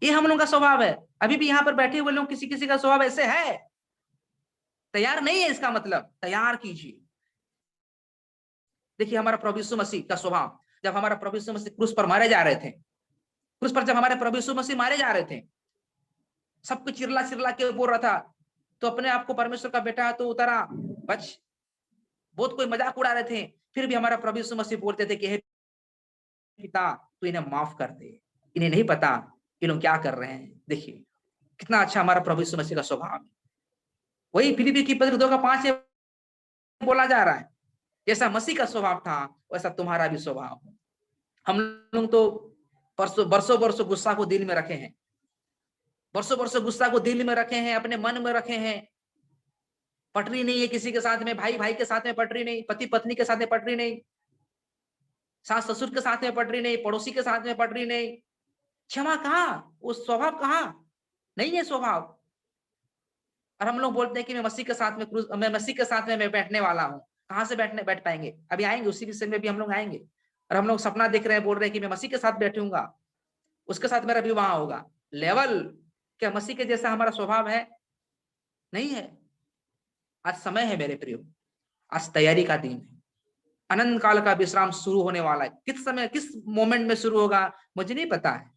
ये हम लोग का स्वभाव है। अभी भी यहाँ पर बैठे हुए लोग किसी किसी का स्वभाव ऐसे है। तैयार नहीं है इसका मतलब तैयार कीजिए। देखिए हमारा प्रभु यीशु मसीह का स्वभाव, जब हमारा प्रभु यीशु मसीह क्रूस पर मारे जा रहे थे, क्रूस पर जब हमारे प्रभु यीशु मसीह मारे जा रहे थे, सबको चिरला चिरला के बोल रहा था तो अपने आप को परमेश्वर का बेटा तो उतारा बच। बहुत कोई मजाक उड़ा रहे थे, फिर भी हमारा प्रभु यीशु मसीह बोलते थे कि हे पिता तू इन्हें माफ कर दे, इन्हें नहीं पता ये लोग क्या कर रहे हैं। देखिए कितना अच्छा हमारा प्रभु यीशु मसीह का स्वभाव है। वही फिलिप्पी की पत्री 2:5 में बोला जा रहा है, जैसा मसीह का स्वभाव था वैसा तुम्हारा भी स्वभाव हो। हम लोग तो बरसों बरसों बरसों गुस्सा को दिल में रखे हैं, बरसों बरसों गुस्सा को दिल में रखे हैं, अपने मन में रखे हैं। पटरी नहीं है किसी के साथ में, भाई भाई के साथ में पटरी नहीं, पति पत्नी के साथ में पटरी नहीं, सास ससुर के साथ में पटरी नहीं, पड़ोसी के साथ में पटरी नहीं। क्षमा कहाँ? वो स्वभाव कहाँ? नहीं है स्वभाव। और हम लोग बोलते हैं कि मैं मसीह के साथ में मैं मसीह के साथ में मैं बैठने वाला हूँ। कहाँ से बैठ पाएंगे? अभी आएंगे उसी विषय में भी हम लोग आएंगे। और हम लोग सपना देख रहे हैं, बोल रहे हैं कि मैं मसीह के साथ बैठूंगा, उसके साथ मेरा विवाह होगा। लेवल क्या मसीह के जैसा हमारा स्वभाव है? नहीं है। आज समय है मेरे प्रियो, आज तैयारी का दिन है। अनंत काल का विश्राम शुरू होने वाला है। किस समय किस मोमेंट में शुरू होगा मुझे नहीं पता है,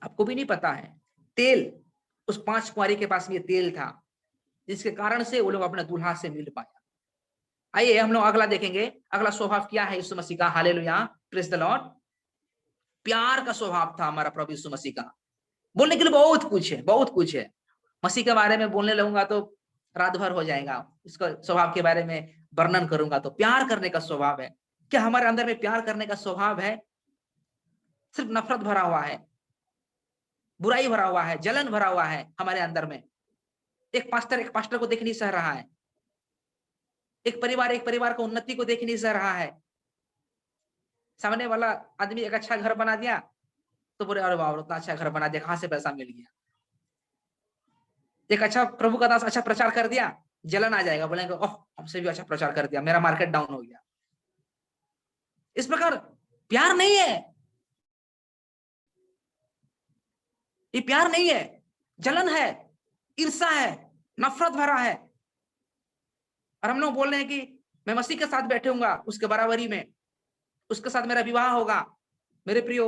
आपको भी नहीं पता है। तेल, उस 5 कुंवारी के पास में तेल था जिसके कारण से वो लोग अपने दूल्हा से मिल पाया। आइए हम लोग अगला देखेंगे। अगला स्वभाव क्या है यीशु मसीह का? Hallelujah, praise the Lord. प्यार का स्वभाव था हमारा प्रभु यीशु मसीह का। बोलने के लिए बहुत कुछ है, बहुत कुछ है। मसीह के बारे में बोलने लगूंगा तो रात भर हो जाएगा। उसका स्वभाव के बारे में वर्णन करूंगा तो प्यार करने का स्वभाव है। क्या हमारे अंदर में प्यार करने का स्वभाव है? सिर्फ नफरत भरा हुआ है, बुराई भरा हुआ है, जलन भरा हुआ है हमारे अंदर में। एक पास्टर को देख नहीं सह रहा है, एक परिवार को उन्नति को देख नहीं सह रहा है। सामने वाला आदमी एक अच्छा घर बना दिया तो बोले अरे वाह उतना अच्छा घर बना दिया, कहां से पैसा मिल गया। एक अच्छा प्रभु का दास अच्छा प्रचार कर दिया, जलन आ जाएगा, बोलेंगे ओह हमसे भी अच्छा प्रचार कर दिया, मेरा मार्केट डाउन हो गया। इस प्रकार प्यार नहीं है, ये प्यार नहीं है, जलन है, ईर्ष्या है, नफरत भरा है। और हम लोग बोल रहे हैं कि मैं मसीह के साथ बैठूंगा उसके बराबरी में, उसके साथ मेरा विवाह होगा। मेरे प्रियो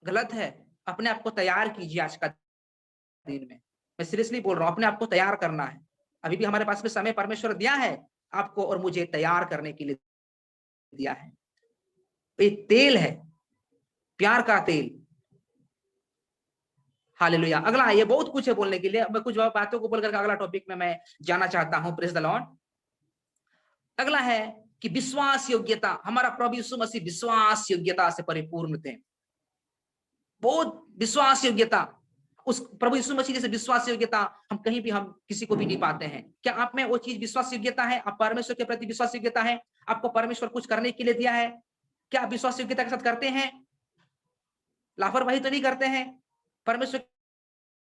गलत है। अपने आप को तैयार कीजिए आज का दिन में। मैं सीरियसली बोल रहा हूं, अपने आप को तैयार करना है। अभी भी हमारे पास में समय परमेश्वर दिया है आपको और मुझे तैयार करने के लिए दिया है। ये तेल है, प्यार का तेल। हालेलुया। अगला ये बहुत कुछ है बोलने के लिए, मैं कुछ बातों को बोलकर अगला टॉपिक में मैं जाना चाहता हूं। Praise the Lord. अगला है कि विश्वास योग्यता, हमारा प्रभु यीशु मसीह विश्वास योग्यता से परिपूर्ण थे, बहुत विश्वास योग्यता। उस प्रभु यीशु मसीह जैसे विश्वास योग्यता हम कहीं भी, हम किसी को भी नहीं पाते हैं। क्या आप में वो चीज विश्वास योग्यता है? आप परमेश्वर के प्रति विश्वास योग्यता है? आपको परमेश्वर कुछ करने के लिए दिया है, क्या आप विश्वास योग्यता के साथ करते हैं? लापरवाही तो नहीं करते हैं? परमेश्वर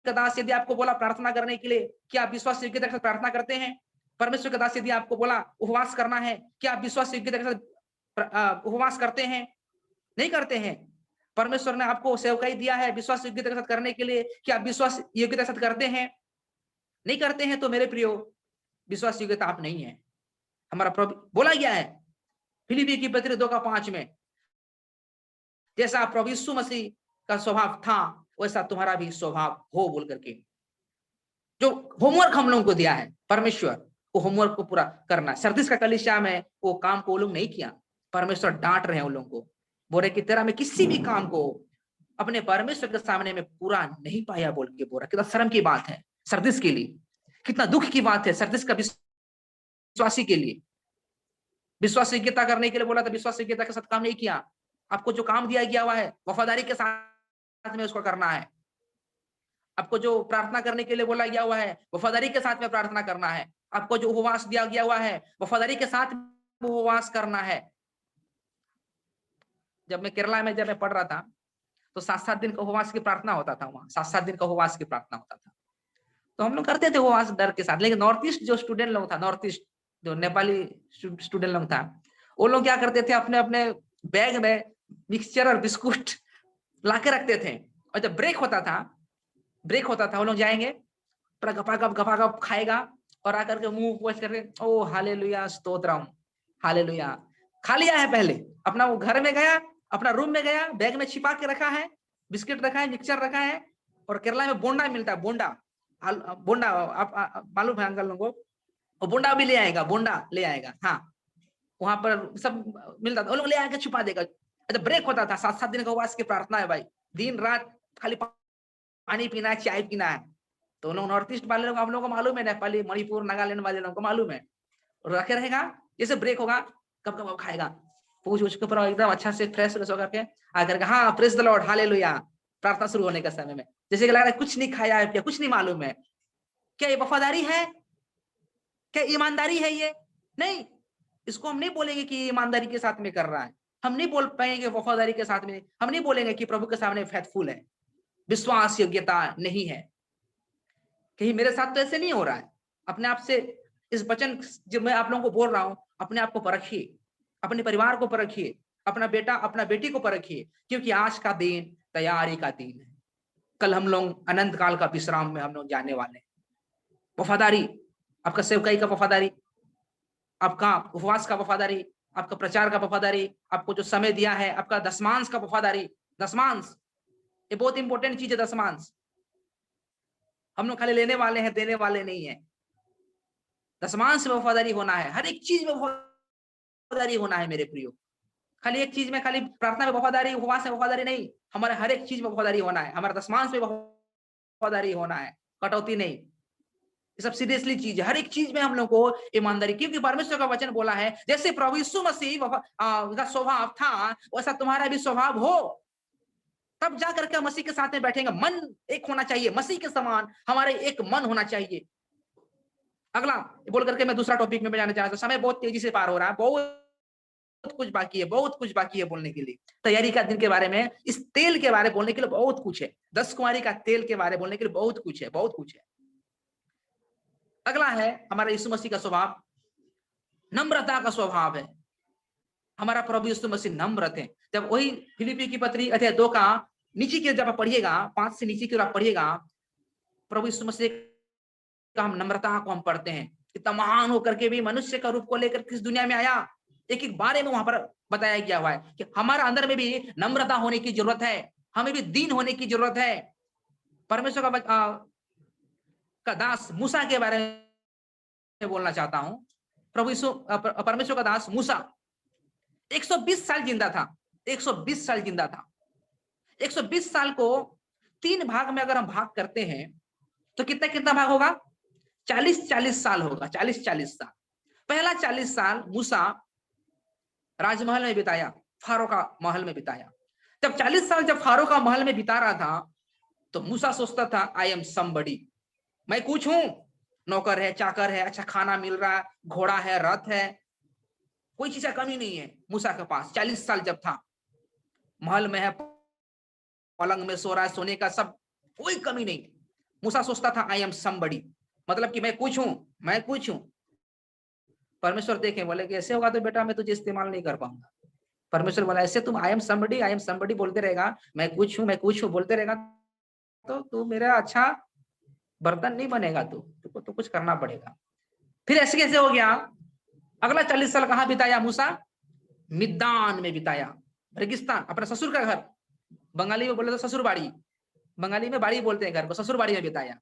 का दास यदि आपको बोला प्रार्थना करने के लिए, क्या आप विश्वास योग्यता के साथ प्रार्थना करते हैं? परमेश्वर का दास यदि आपको बोला उपवास करना है, क्या आप विश्वास योग्यता के साथ उपवास करते हैं? नहीं करते हैं। परमेश्वर ने आपको सेवकाई दिया है विश्वास योग्यता के साथ करने के लिए, क्या आप विश्वास योग्यता के साथ करते हैं? नहीं करते हैं। तो मेरे प्रियो, विश्वास योग्यता आप नहीं है। हमारा प्रभु बोला गया है फिलिप्पी की पत्री 2:5 में, जैसा प्रभु यीशु मसीह का स्वभाव था वैसा तुम्हारा भी स्वभाव हो, बोल करके जो होमवर्क हम लोगों को दिया है परमेश्वर, वो होमवर्क को पूरा करना। सरदीस का कलीसिया में वो काम को वो लोग नहीं किया, परमेश्वर डांट रहे हैं उन लोगों को, बोल रहे कि तेरा में किसी भी काम को अपने परमेश्वर के सामने में पूरा नहीं पाया, बोल के बोल रहा। कितना शर्म की बात है सरदीस के लिए, कितना दुख की बात है सरदीस का विश्वासी के लिए। विश्वास योग्यता करने के लिए बोला था, विश्वास योग्यता के साथ काम नहीं किया। आपको जो काम दिया गया हुआ है वफादारी के साथ में उसको करना है। आपको जो प्रार्थना करने के लिए बोला गया हुआ है वफादारी के साथ में प्रार्थना करना है। आपको जो उपवास दिया गया हुआ है वफादारी के साथ उपवास करना है। जब मैं केरला में पढ़ रहा था तो 7-7 दिन का उपवास की प्रार्थना होता था, वहां 7-7 दिन का उपवास की प्रार्थना होता था। तो हम लोग करते थे उपवास डर के साथ। लेकिन नॉर्थ ईस्ट जो स्टूडेंट लोग था, नॉर्थ ईस्ट जो नेपाली स्टूडेंट लोग था, वो लोग क्या करते थे, अपने अपने बैग में मिक्सचर और बिस्कुट ला के रखते थे, और जब ब्रेक होता था वो लोग जाएंगे, गपागप खाएगा और आकर के मुंह पोंछ करके ओ हालेलुया स्तोत्रम हालेलुया। खा लिया है पहले, अपना वो घर में गया, अपना रूम में गया, बैग में छिपा के रखा है, बिस्किट रखा है, मिक्सचर रखा है। और केरला में बोंडा मिलता है, बोंडा आप मालूम है अंकल लोगों को, बोंडा भी ले आएगा, बोंडा ले आएगा। हाँ, वहां पर सब मिलता था, वो लोग ले आके छुपा देगा। अच्छा, ब्रेक होता था, 7-7 दिन का उपवास की प्रार्थना है भाई, दिन रात खाली पानी पीना है, चाय पीना है। तो लोग नॉर्थ ईस्ट वाले लोग, आप लोगों को मालूम है, नेपाली, मणिपुर, नागालैंड वाले लोगों को मालूम है, रखे रहेगा। जैसे ब्रेक होगा कब कब खाएगा, पूछ उछ के पूरा एकदम अच्छा से फ्रेश होकर के आकर के हाँ प्रेज द लॉर्ड हालेलुया, प्रार्थना शुरू होने का समय में जैसे कि लग रहा है कुछ नहीं खाया है, क्या कुछ नहीं मालूम है। क्या ये वफादारी है? क्या ईमानदारी है ये? नहीं, इसको हम नहीं बोलेंगे कि ईमानदारी के साथ में कर रहा है। हम नहीं बोल पाएंगे वफादारी के साथ में, हम नहीं बोलेंगे कि प्रभु के सामने फेथफुल है, विश्वास योग्यता नहीं है। कहीं मेरे साथ तो ऐसे नहीं हो रहा है। अपने आप से इस वचन जो मैं आप लोगों को बोल रहा हूं, अपने आप को परखिए, अपने परिवार को परखिए, अपना बेटा अपना बेटी को परखिए, क्योंकि आज का दिन तैयारी का दिन है। कल हम लोग अनंत काल का विश्राम में हम लोग जाने वाले हैं। वफादारी, आपका सेवकाई का वफादारी, आपका उपवास का वफादारी, आपका प्रचार का वफादारी, आपको जो समय दिया है, आपका दशमांश का वफादारी। दशमांश ये बहुत इंपॉर्टेंट चीज है। दशमांश हम लोग खाली लेने वाले हैं, देने वाले नहीं है। दशमांश में वफादारी होना है, हर एक चीज में वफादारी होना है मेरे प्रियो। खाली एक चीज में, खाली प्रार्थना में वफादारी, उपवास में वफादारी नहीं, हमारे हर एक चीज में वफादारी होना है। हमारा दशमांश में वफादारी होना है, कटौती नहीं। ये सब सीरियसली चीज है, हर एक चीज में हम लोग को ईमानदारी, क्योंकि परमेश्वर का वचन बोला है जैसे प्रभु यीशु मसीह का स्वभाव था वैसा तुम्हारा भी स्वभाव हो, तब जाकर के मसीह के साथ में बैठेंगे। मन एक होना चाहिए, मसीह के समान हमारे एक मन होना चाहिए। अगला बोल करके मैं दूसरा टॉपिक में जाना चाहता हूं। समय बहुत तेजी से पार हो रहा है, बहुत कुछ बाकी है, बहुत कुछ बाकी है बोलने के लिए। तैयारी का दिन के बारे में, इस तेल के बारे में बोलने के लिए बहुत कुछ है। 10 कुंवारी का तेल के बारे में बोलने के लिए बहुत कुछ है, बहुत कुछ है। अगला है हमारा यीशु मसीह का स्वभाव, नम्रता का स्वभाव है। हमारा प्रभु यीशु मसीह नम्र थे। जब वही फिलिप्पी की पत्री अध्याय 2 का नीचे की जब आप पढ़िएगा, 5 से नीचे की ओर आप पढ़िएगा, प्रभु यीशु मसीह का हम नम्रता को हम पढ़ते हैं। इतना महान होकर के भी मनुष्य का रूप को लेकर किस दुनिया में आया, एक एक बारे में वहां पर बताया गया हुआ है कि हमारा अंदर में भी नम्रता होने की जरूरत है, हमें भी दीन होने की जरूरत है। परमेश्वर का दास मूसा के बारे में बोलना चाहता हूं। प्रभु यीशु परमेश्वर का दास मूसा 120 साल जिंदा था, 120 साल जिंदा था। 120 साल को 3 भाग में अगर हम भाग करते हैं तो कितना कितना भाग होगा? 40-40 साल होगा, 40-40 साल। पहला 40 साल मूसा राजमहल में बिताया, फारो का महल में बिताया। जब 40 साल जब फारो का महल में बिता रहा था, तो मूसा सोचता था आई एम समबडी, मैं कुछ हूं, नौकर है, चाकर है, अच्छा खाना मिल रहा है, घोड़ा है, रथ है, कोई चीज का कमी नहीं है मूसा के पास। 40 साल जब था, महल में है, पलंग में सो रहा है, सोने का सब, कोई कमी नहीं। मूसा सोचता था आई एम समबडी, मतलब कि मैं कुछ हूं, मैं कुछ हूं। परमेश्वर देखे, बोले कि ऐसे होगा तो बेटा मैं तुझे इस्तेमाल नहीं कर पाऊंगा। परमेश्वर बोला ऐसे तुम आई एम समबडी बोलते रहेगा, मैं कुछ हूं, मैं कुछ हूं बोलते रहेगा, तो तू मेरा अच्छा बर्तन नहीं बनेगा, तुमको तो कुछ करना पड़ेगा। फिर ऐसे कैसे हो गया? अगला 40 साल कहां बिताया मूसा? मिद्दान में बिताया, रेगिस्तान, अपना ससुर का घर, बंगाली में बोले तो ससुर बाड़ी, बंगाली में बाड़ी बोलते हैं घर को, ससुर बाड़ी में बिताया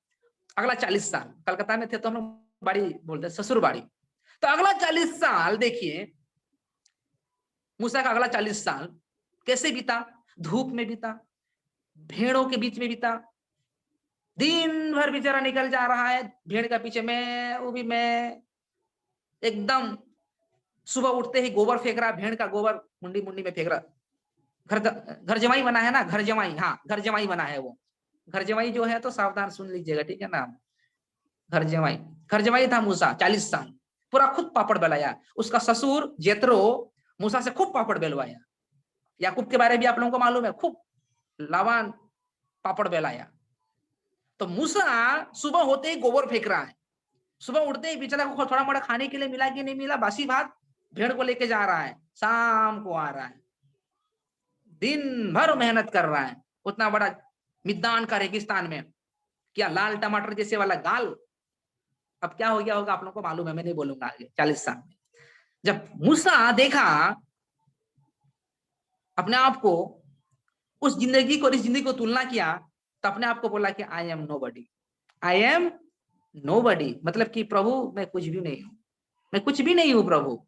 अगला 40 साल। कलकत्ता में थे तो हम लोग बाड़ी बोलते हैं, ससुर बाड़ी। तो अगला 40 साल देखिए मूसा का अगला 40 साल कैसे बीता? धूप में बीता, भेड़ों के बीच में बीता, दिन भर बेचारा निकल जा रहा है भेड़ का पीछे में, वो भी मैं एकदम सुबह उठते ही गोबर फेंक रहा, भेड़ का गोबर मुंडी मुंडी में फेंक रहा। घर जमाई बना है ना, घर जमाई, हाँ घर जमाई बना है वो। घर जमाई जो है तो सावधान सुन लीजिएगा, ठीक है ना। घर जमाई, घर जमाई था मूसा 40 साल, पूरा खुद पापड़ बेलाया। उसका ससुर जेत्रो मूसा से खूब पापड़ बेलवाया। याकूब के बारे में भी आप लोगों को मालूम है, खूब लावान पापड़ बेलाया। तो मूसा सुबह होते ही गोबर फेंक रहा है, सुबह उठते ही बेचारा को थोड़ा मोड़ा खाने के लिए मिला कि नहीं मिला, बासी भात भेड़ को लेके जा रहा है, शाम को आ रहा है, दिन भर मेहनत कर रहा है उतना बड़ा मिद्दान का रेगिस्तान में। क्या लाल टमाटर जैसे वाला गाल, अब क्या हो गया होगा आप लोगों को मालूम है, मैं नहीं बोलूंगा आगे। 40 साल में जब मूसा देखा अपने आप को, उस जिंदगी को और इस जिंदगी को तुलना किया, तो अपने आप को बोला कि I am nobody, I am nobody, मतलब कि प्रभु मैं कुछ भी नहीं हूं, मैं कुछ भी नहीं हूं प्रभु।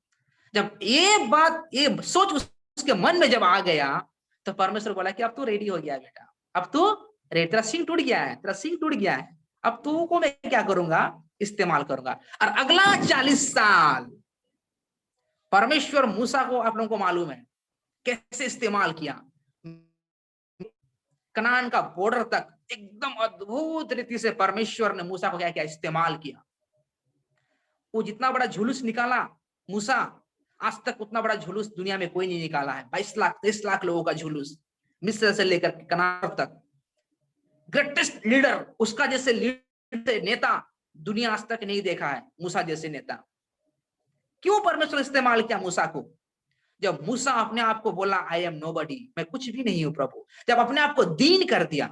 जब ये बात, ये सोच उसके मन में जब आ गया, तो परमेश्वर बोला कि अब तू रेडी हो गया बेटा, अब तू रेडी, तेरा सिंह टूट गया है, तेरा सिंह टूट गया है, अब तू को मैं क्या करूंगा, इस्तेमाल करूंगा। और अगला 40 साल परमेश्वर मूसा को, आप लोगों को मालूम है कैसे इस्तेमाल किया, कनान का बॉर्डर तक एकदम अद्भुत रीति से परमेश्वर ने मूसा को क्या क्या इस्तेमाल किया। वो जितना बड़ा जुलूस निकाला मूसा, आज तक उतना बड़ा जुलूस दुनिया में कोई नहीं निकाला है। 22 लाख 23 लाख लोगों का जुलूस, मिस्र से लेकर कनान तक, ग्रेटेस्ट लीडर, उसका जैसे लीडर नेता दुनिया आज तक नहीं देखा है, मूसा जैसे नेता। क्यों परमेश्वर इस्तेमाल किया मूसा को? जब मूसा अपने आप को बोला आई एम नोबडी, मैं कुछ भी नहीं हूं प्रभु, जब अपने आप को दीन कर दिया,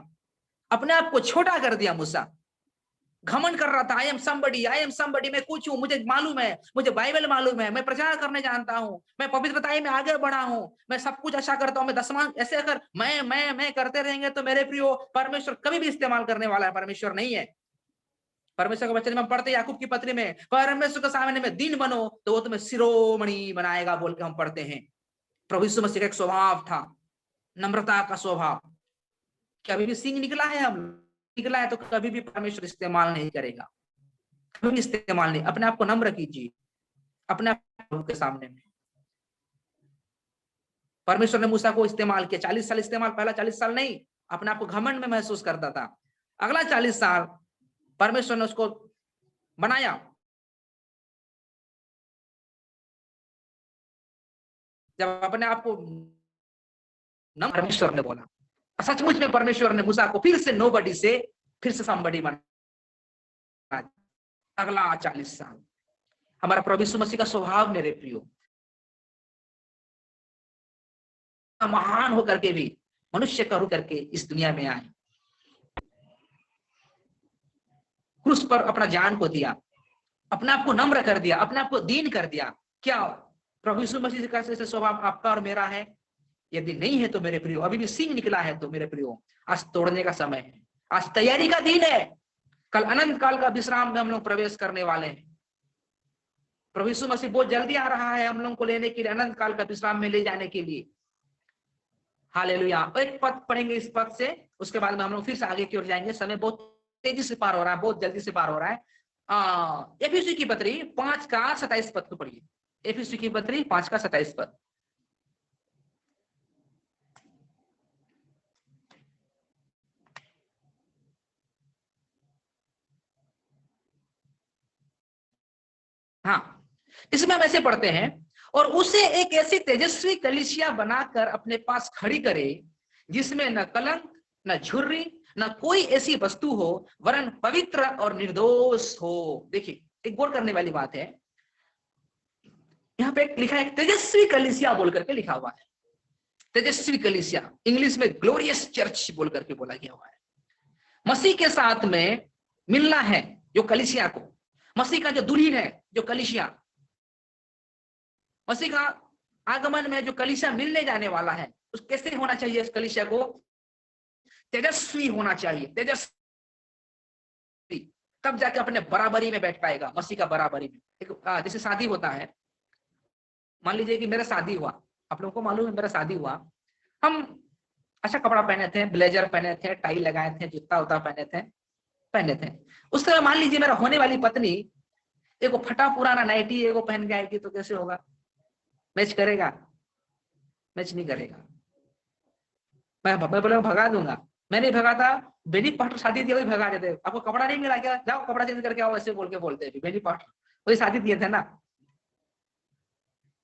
अपने आप को छोटा कर दिया मूसा, घमंड कर रहा था आई एम समबडी, मैं कुछ हूं, मुझे मालूम है, मुझे बाइबल मालूम है, मैं प्रचार करने जानता हूं, मैं पवित्रता में आगे बढ़ा हूं, मैं सब कुछ अच्छा करता हूं, मैं दसवां ऐसे अगर मैं करते रहेंगे तो मेरे प्रियो परमेश्वर कभी भी इस्तेमाल करने वाला है परमेश्वर नहीं है। परमेश्वर के वचन में हम पढ़ते याकूब की पत्री में, परमेश्वर के सामने में दीन बनो तो वो तुम्हें शिरोमणि बनाएगा बोल के हम पढ़ते हैं। प्रभु यीशु मसीह का एक स्वभाव था, नम्रता का स्वभाव। कभी भी सिंह निकला है, हम निकला है तो कभी भी परमेश्वर इस्तेमाल नहीं करेगा, कभी भी इस्तेमाल नहीं। अपने आप को नम्र कीजिए अपने आप के सामने में। परमेश्वर ने मूसा को इस्तेमाल किया 40 साल इस्तेमाल, पहला 40 साल नहीं, अपने आप को घमंड में महसूस करता था। अगला 40 साल परमेश्वर ने उसको बनाया, जब अपने आप को परमेश्वर ने बोला, सचमुच में परमेश्वर ने मूसा को फिर से नोबडी से फिर से समबडी बना। अगला 40 साल हमारा प्रभु यीशु मसीह का स्वभाव, मेरे प्रियो, महान होकर के भी मनुष्य का रूप करके इस दुनिया में आए, क्रूस पर अपना जान को दिया, अपने आप को नम्र कर दिया, अपने आप को दीन कर दिया। क्या प्रभु यीशु मसीह का ऐसे स्वभाव आपका और मेरा है? यदि नहीं है तो मेरे प्रियो, अभी भी सिंह निकला है तो मेरे प्रियो आज तोड़ने का समय है, आज तैयारी का दिन है। कल अनंत काल का विश्राम में हम लोग प्रवेश करने वाले हैं। प्रभु यीशु मसीह बहुत जल्दी आ रहा है हम लोग को लेने के लिए, अनंत काल का विश्राम में ले जाने के लिए। हालेलुया। एक पद पढ़ेंगे इस पद से, उसके बाद में हम लोग फिर से आगे की ओर जाएंगे। समय बहुत तेजी से पार हो रहा है, बहुत जल्दी से पार हो रहा है। एफिसी की पत्री 5 का 27 पद को पढ़िए। एफिसी की पत्री 5 का 27 पद। इसमें हम ऐसे पढ़ते हैं, और उसे एक ऐसी तेजस्वी कलीसिया बनाकर अपने पास खड़ी करे जिसमें न कलंक, न झुर्री, न कोई ऐसी वस्तु हो, वरन पवित्र और निर्दोष हो। देखिए, एक गौर करने वाली बात है, यहाँ पे लिखा है तेजस्वी कलीसिया बोल करके लिखा हुआ है। तेजस्वी कलीसिया, इंग्लिश में ग्लोरियस चर्च बोल करके बोला गया हुआ है। मसीह के साथ में मिलना है जो कलीसिया को, मसीह का जो दुल्हन है जो कलीसिया, मसीह का आगमन में जो कलीसिया मिलने जाने वाला है, उस कैसे होना चाहिए? इस कलीसिया को तेजस्वी होना चाहिए, तेजस्वी, तब जाके अपने बराबरी में बैठ पाएगा, मसीह का बराबरी में। एक जैसे शादी होता है, मान लीजिए कि मेरा शादी हुआ, आप लोगों को मालूम है मेरा शादी हुआ, हम अच्छा कपड़ा पहने थे, ब्लेजर पहने थे, टाई लगाए थे, जूता उता पहने थे। उस तरह मान लीजिए मेरा होने वाली पत्नी एगो फटा पुराना नाइटी एगो पहन के आएगी, तो कैसे होगा? मैच करेगा? मैच नहीं करेगा। मैं बोला भगा दूंगा। मैं नहीं भगा था, बेनी पास्टर शादी दिया, वही भगा देते। आपको कपड़ा नहीं मिला क्या? जाओ कपड़ा चेंज करके आओ, ऐसे बोल के बोलते बेनी पास्टर, वही शादी दिए थे ना।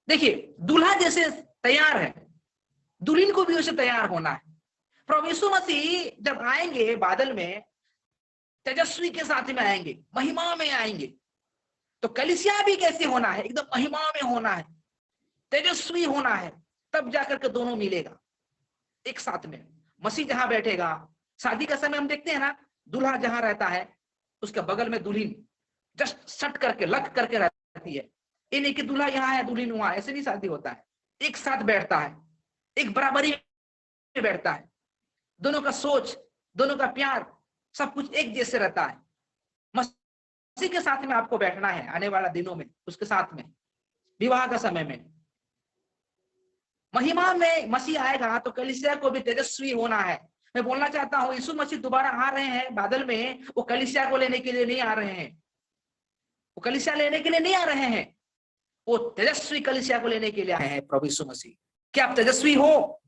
देखिए, दूल्हा जैसे तैयार है, दुल्हन को भी उसे तैयार होना है। प्रभु यीशु मसीह जब आएंगे बादल में, तेजस्वी के साथ में आएंगे, महिमा में आएंगे, तो कलीसिया भी कैसे होना है? एकदम महिमा में होना है, तेजस्वी होना है, तब जाकर के दोनों मिलेगा एक साथ में। मसीह जहां बैठेगा, शादी का समय हम देखते हैं ना, दूल्हा जहां रहता है उसके बगल में दुल्हन जस्ट सट करके लग करके रहती है। ये नहीं कि दूल्हा यहाँ है दुल्हन वहां, ऐसे नहीं शादी होता है। एक साथ बैठता है, एक बराबरी में बैठता है, दोनों का सोच, दोनों का प्यार, सब कुछ एक जैसे रहता है। मसीह के साथ में आपको बैठना है आने वाला दिनों में, उसके साथ में विवाह का समय में। महिमा में मसीह आएगा तो कलीसिया को भी तेजस्वी होना है। मैं बोलना चाहता हूं, यीशु मसीह दोबारा आ रहे हैं बादल में, वो कलीसिया को लेने के लिए नहीं आ रहे हैं, वो कलीसिया लेने के लिए नहीं आ रहे हैं, वो तेजस्वी कलीसिया को लेने के लिए आए हैं प्रभु यीशु मसीह। क्या आप तेजस्वी हो?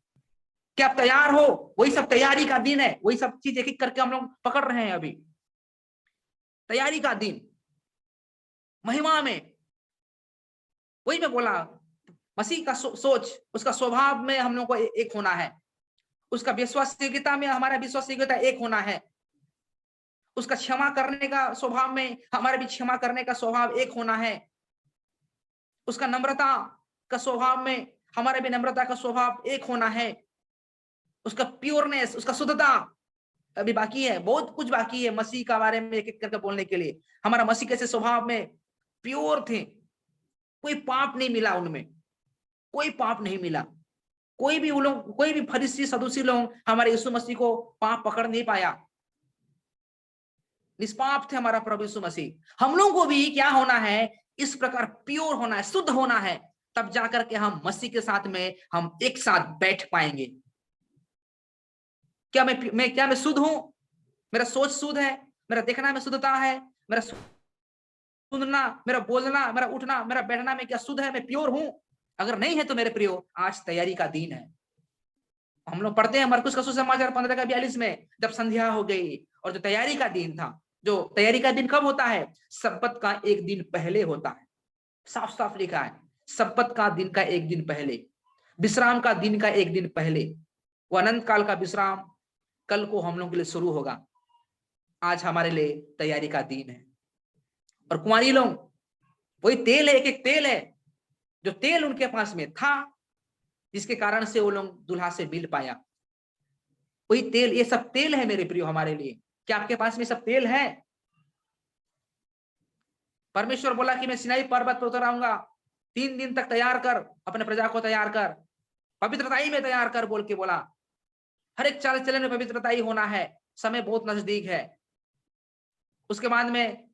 क्या आप तैयार हो? वही सब तैयारी का दिन है, वही सब चीज एक एक करके हम लोग पकड़ रहे हैं अभी। तैयारी का दिन, महिमा में, वही मैं बोला, मसीह का सोच, उसका स्वभाव में हम लोग को एक होना है, उसका विश्वासयोग्यता में हमारा विश्वासयोग्यता एक होना है, उसका क्षमा करने का स्वभाव में हमारा भी क्षमा करने का स्वभाव एक होना है, उसका नम्रता का स्वभाव में हमारा भी नम्रता का स्वभाव एक होना है, उसका प्योरनेस, उसका शुद्धता अभी बाकी है, बहुत कुछ बाकी है मसीह का बारे में एक एक करके बोलने के लिए। हमारा मसीह कैसे स्वभाव में प्योर थे, कोई पाप नहीं मिला उनमें, कोई पाप नहीं मिला। कोई भी लोग, कोई भी फरीसी सदूसी लोग हमारे यीशु मसीह को पाप पकड़ नहीं पाया, निष्पाप थे हमारा प्रभु यीशु मसीह। हम लोगों को भी क्या होना है? इस प्रकार प्योर होना है, शुद्ध होना है, तब जाकर के हम मसीह के साथ में हम एक साथ बैठ पाएंगे। क्या मैं शुद्ध हूं? मेरा सोच शुद्ध है, मेरा देखना में शुद्धता है, मेरा सुनना, मेरा बोलना, मेरा उठना, मेरा बैठना में क्या शुद्ध है? मैं प्योर हूं? अगर नहीं है तो मेरे प्रियो, आज तैयारी का दिन है। हम लोग पढ़ते हैं मरकुस का सुसमाचार 15:42 में, जब संध्या हो गई और जो तैयारी का दिन था, जो तैयारी का दिन कब होता है? सब्बत का एक दिन पहले होता है। साफ साफ लिखा है, सब्बत का दिन का एक दिन पहले, विश्राम का दिन का एक दिन पहले। वो अनंत काल का विश्राम कल को हम लोग के लिए शुरू होगा। आज हमारे लिए तैयारी का दिन है। और कुंवारी लोग, वही तेल है, एक एक तेल है, जो तेल उनके पास में था, जिसके कारण से वो लोग दुल्हा से मिल पाया। वही तेल, ये सब तेल है मेरे प्रियो हमारे लिए। क्या आपके पास में सब तेल है? परमेश्वर बोला कि मैं सिनाई पर्वत पर उतर आऊंगा, 3 दिन तक तैयार कर, अपने प्रजा को तैयार कर, पवित्रताई में तैयार कर बोल के बोला। हर एक चाल चलन में पवित्रताई होना है, समय बहुत नजदीक है। उसके बाद में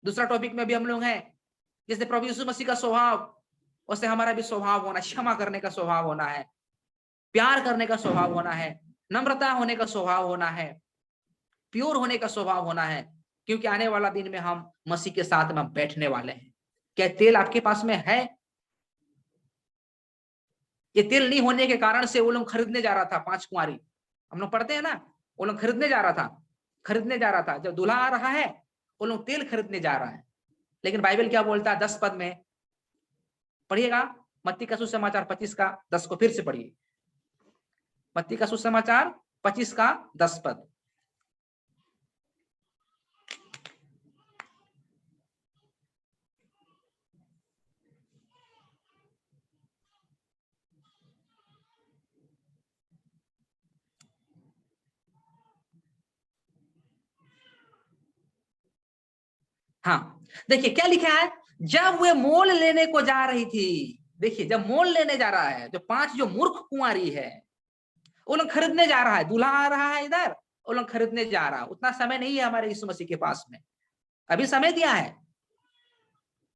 दूसरा टॉपिक में भी हम लोग हैं, जैसे प्रभु यीशु मसीह का स्वभाव, वैसे हमारा भी स्वभाव होना, क्षमा करने का स्वभाव होना है, प्यार करने का स्वभाव होना है, नम्रता होने का स्वभाव होना है, प्योर होने का स्वभाव होना है, क्योंकि आने वाला दिन में हम मसीह के साथ में बैठने वाले हैं। क्या तेल आपके पास में है? ये तेल नहीं होने के कारण से वो लोग खरीदने जा रहा था, 5 कुंवारी, हम लोग पढ़ते हैं ना, वो लोग खरीदने जा रहा था। जब दूल्हा आ रहा है, वो लोग तेल खरीदने जा रहा है। लेकिन बाइबल क्या बोलता है 10 पद में? पढ़िएगा मत्ती का सुसमाचार 25 का 10 को फिर से पढ़िए। मत्ती का सुसमाचार 25 का 10 पद। हाँ, देखिए क्या लिखा है, जब वे मोल लेने को जा रही थी। देखिए जब मोल लेने जा रहा है, जो 5 जो मूर्ख कुंवारी है, वो लोग खरीदने जा रहा है, दूल्हा आ रहा है इधर, वो लोग खरीदने जा रहा है। उतना समय नहीं है हमारे यीशु मसीह के पास में, अभी समय दिया है।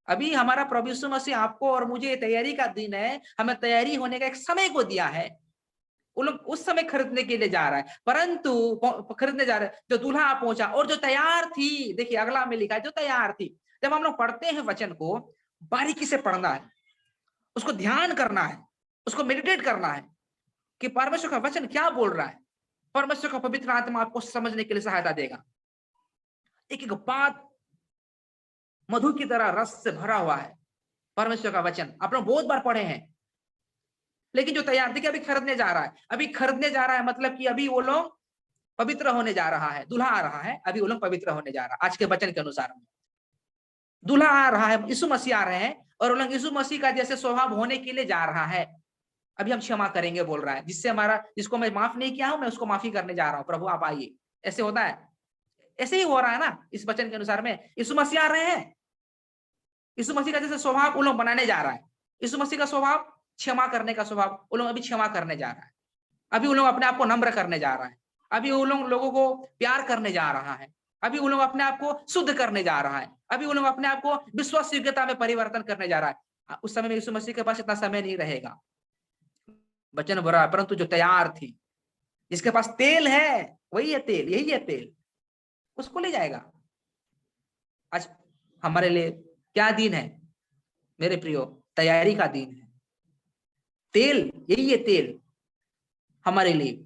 अभी हमारा प्रभु यीशु मसीह आपको और मुझे तैयारी का दिन है, हमें तैयारी होने का एक समय को दिया है। वो लोग उस समय खरीदने के लिए जा रहा है, परंतु खरीदने जा रहे हैं, जो दूल्हा पहुंचा और जो तैयार थी। देखिए अगला में लिखा है जो तैयार थी। जब हम लोग पढ़ते हैं वचन को, बारीकी से पढ़ना है, उसको ध्यान करना है, उसको मेडिटेट करना है कि परमेश्वर का वचन क्या बोल रहा है। परमेश्वर का पवित्र आत्मा आपको समझने के लिए सहायता देगा। एक एक बात मधु की तरह रस से भरा हुआ है परमेश्वर का वचन। आप लोग बहुत बार पढ़े हैं। लेकिन जो तैयार, देखिए अभी खरीदने जा रहा है, अभी खरीदने जा रहा है मतलब कि अभी वो लोग पवित्र होने जा रहा है, दूल्हा आ रहा है, अभी वो लोग पवित्र होने जा रहा है। आज के वचन के अनुसार दूल्हा आ रहा है, यीशु मसीह आ रहे हैं, और वो लोग यीशु मसीह का जैसे स्वभाव होने के लिए जा रहा है। अभी हम क्षमा करेंगे बोल रहा है, जिससे हमारा, जिसको मैं माफ नहीं किया हूं, मैं उसको माफी करने जा रहा हूं, प्रभु आप आइए। ऐसे होता है, ऐसे ही हो रहा है ना इस वचन के अनुसार में। यीशु मसीह आ रहे हैं, यीशु मसीह का जैसे स्वभाव वो लोग बनाने जा रहा है। यीशु मसीह का स्वभाव क्षमा करने का स्वभाव, वो लोग अभी क्षमा करने जा रहा है। अभी वो लोग अपने आप को नम्र करने जा रहा है। अभी वो लोग लोगों को प्यार करने जा रहा है। अभी वो लोग अपने आप को शुद्ध करने जा रहा है। अभी वो लोग अपने आप को विश्वास योग्यता में परिवर्तन करने जा रहा है। उस समय में यीशु मसीह के पास इतना समय नहीं रहेगा, वचन भरा। परंतु जो तैयार थी, जिसके पास तेल है, वही है तेल, यही है तेल, उसको ले जाएगा। आज हमारे लिए क्या दिन है मेरे प्रियो? तैयारी का दिन है। तेल, यही है तेल हमारे लिए।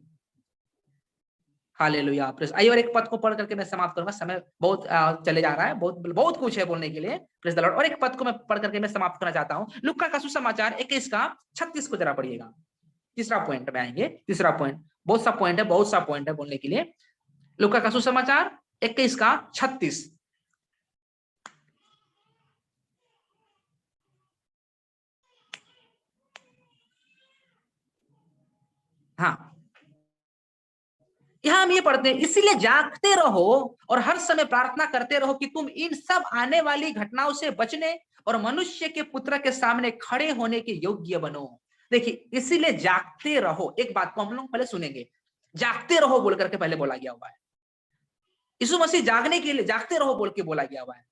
Hallelujah, press. आइए और एक पद को पढ़ करके मैं समाप्त करूंगा, समय बहुत चले जा रहा है, बहुत बहुत कुछ है बोलने के लिए। Press the Lord. और एक पद को मैं पढ़ करके मैं समाप्त करना चाहता हूं। लूका का सुसमाचार 21 का 36 को जरा पढ़िएगा। तीसरा पॉइंट में आएंगे, तीसरा पॉइंट। बहुत सा पॉइंट है, बहुत सा पॉइंट है बोलने के लिए। लूका का सुसमाचार 21 का 36। हाँ, यहां हम ये पढ़ते हैं, इसीलिए जागते रहो और हर समय प्रार्थना करते रहो कि तुम इन सब आने वाली घटनाओं से बचने और मनुष्य के पुत्र के सामने खड़े होने के योग्य बनो। देखिए, इसीलिए जागते रहो। एक बात को हम लोग पहले सुनेंगे, जागते रहो बोल करके पहले बोला गया हुआ है। यीशु मसीह जागने के लिए जागते रहो बोल के बोला गया हुआ है।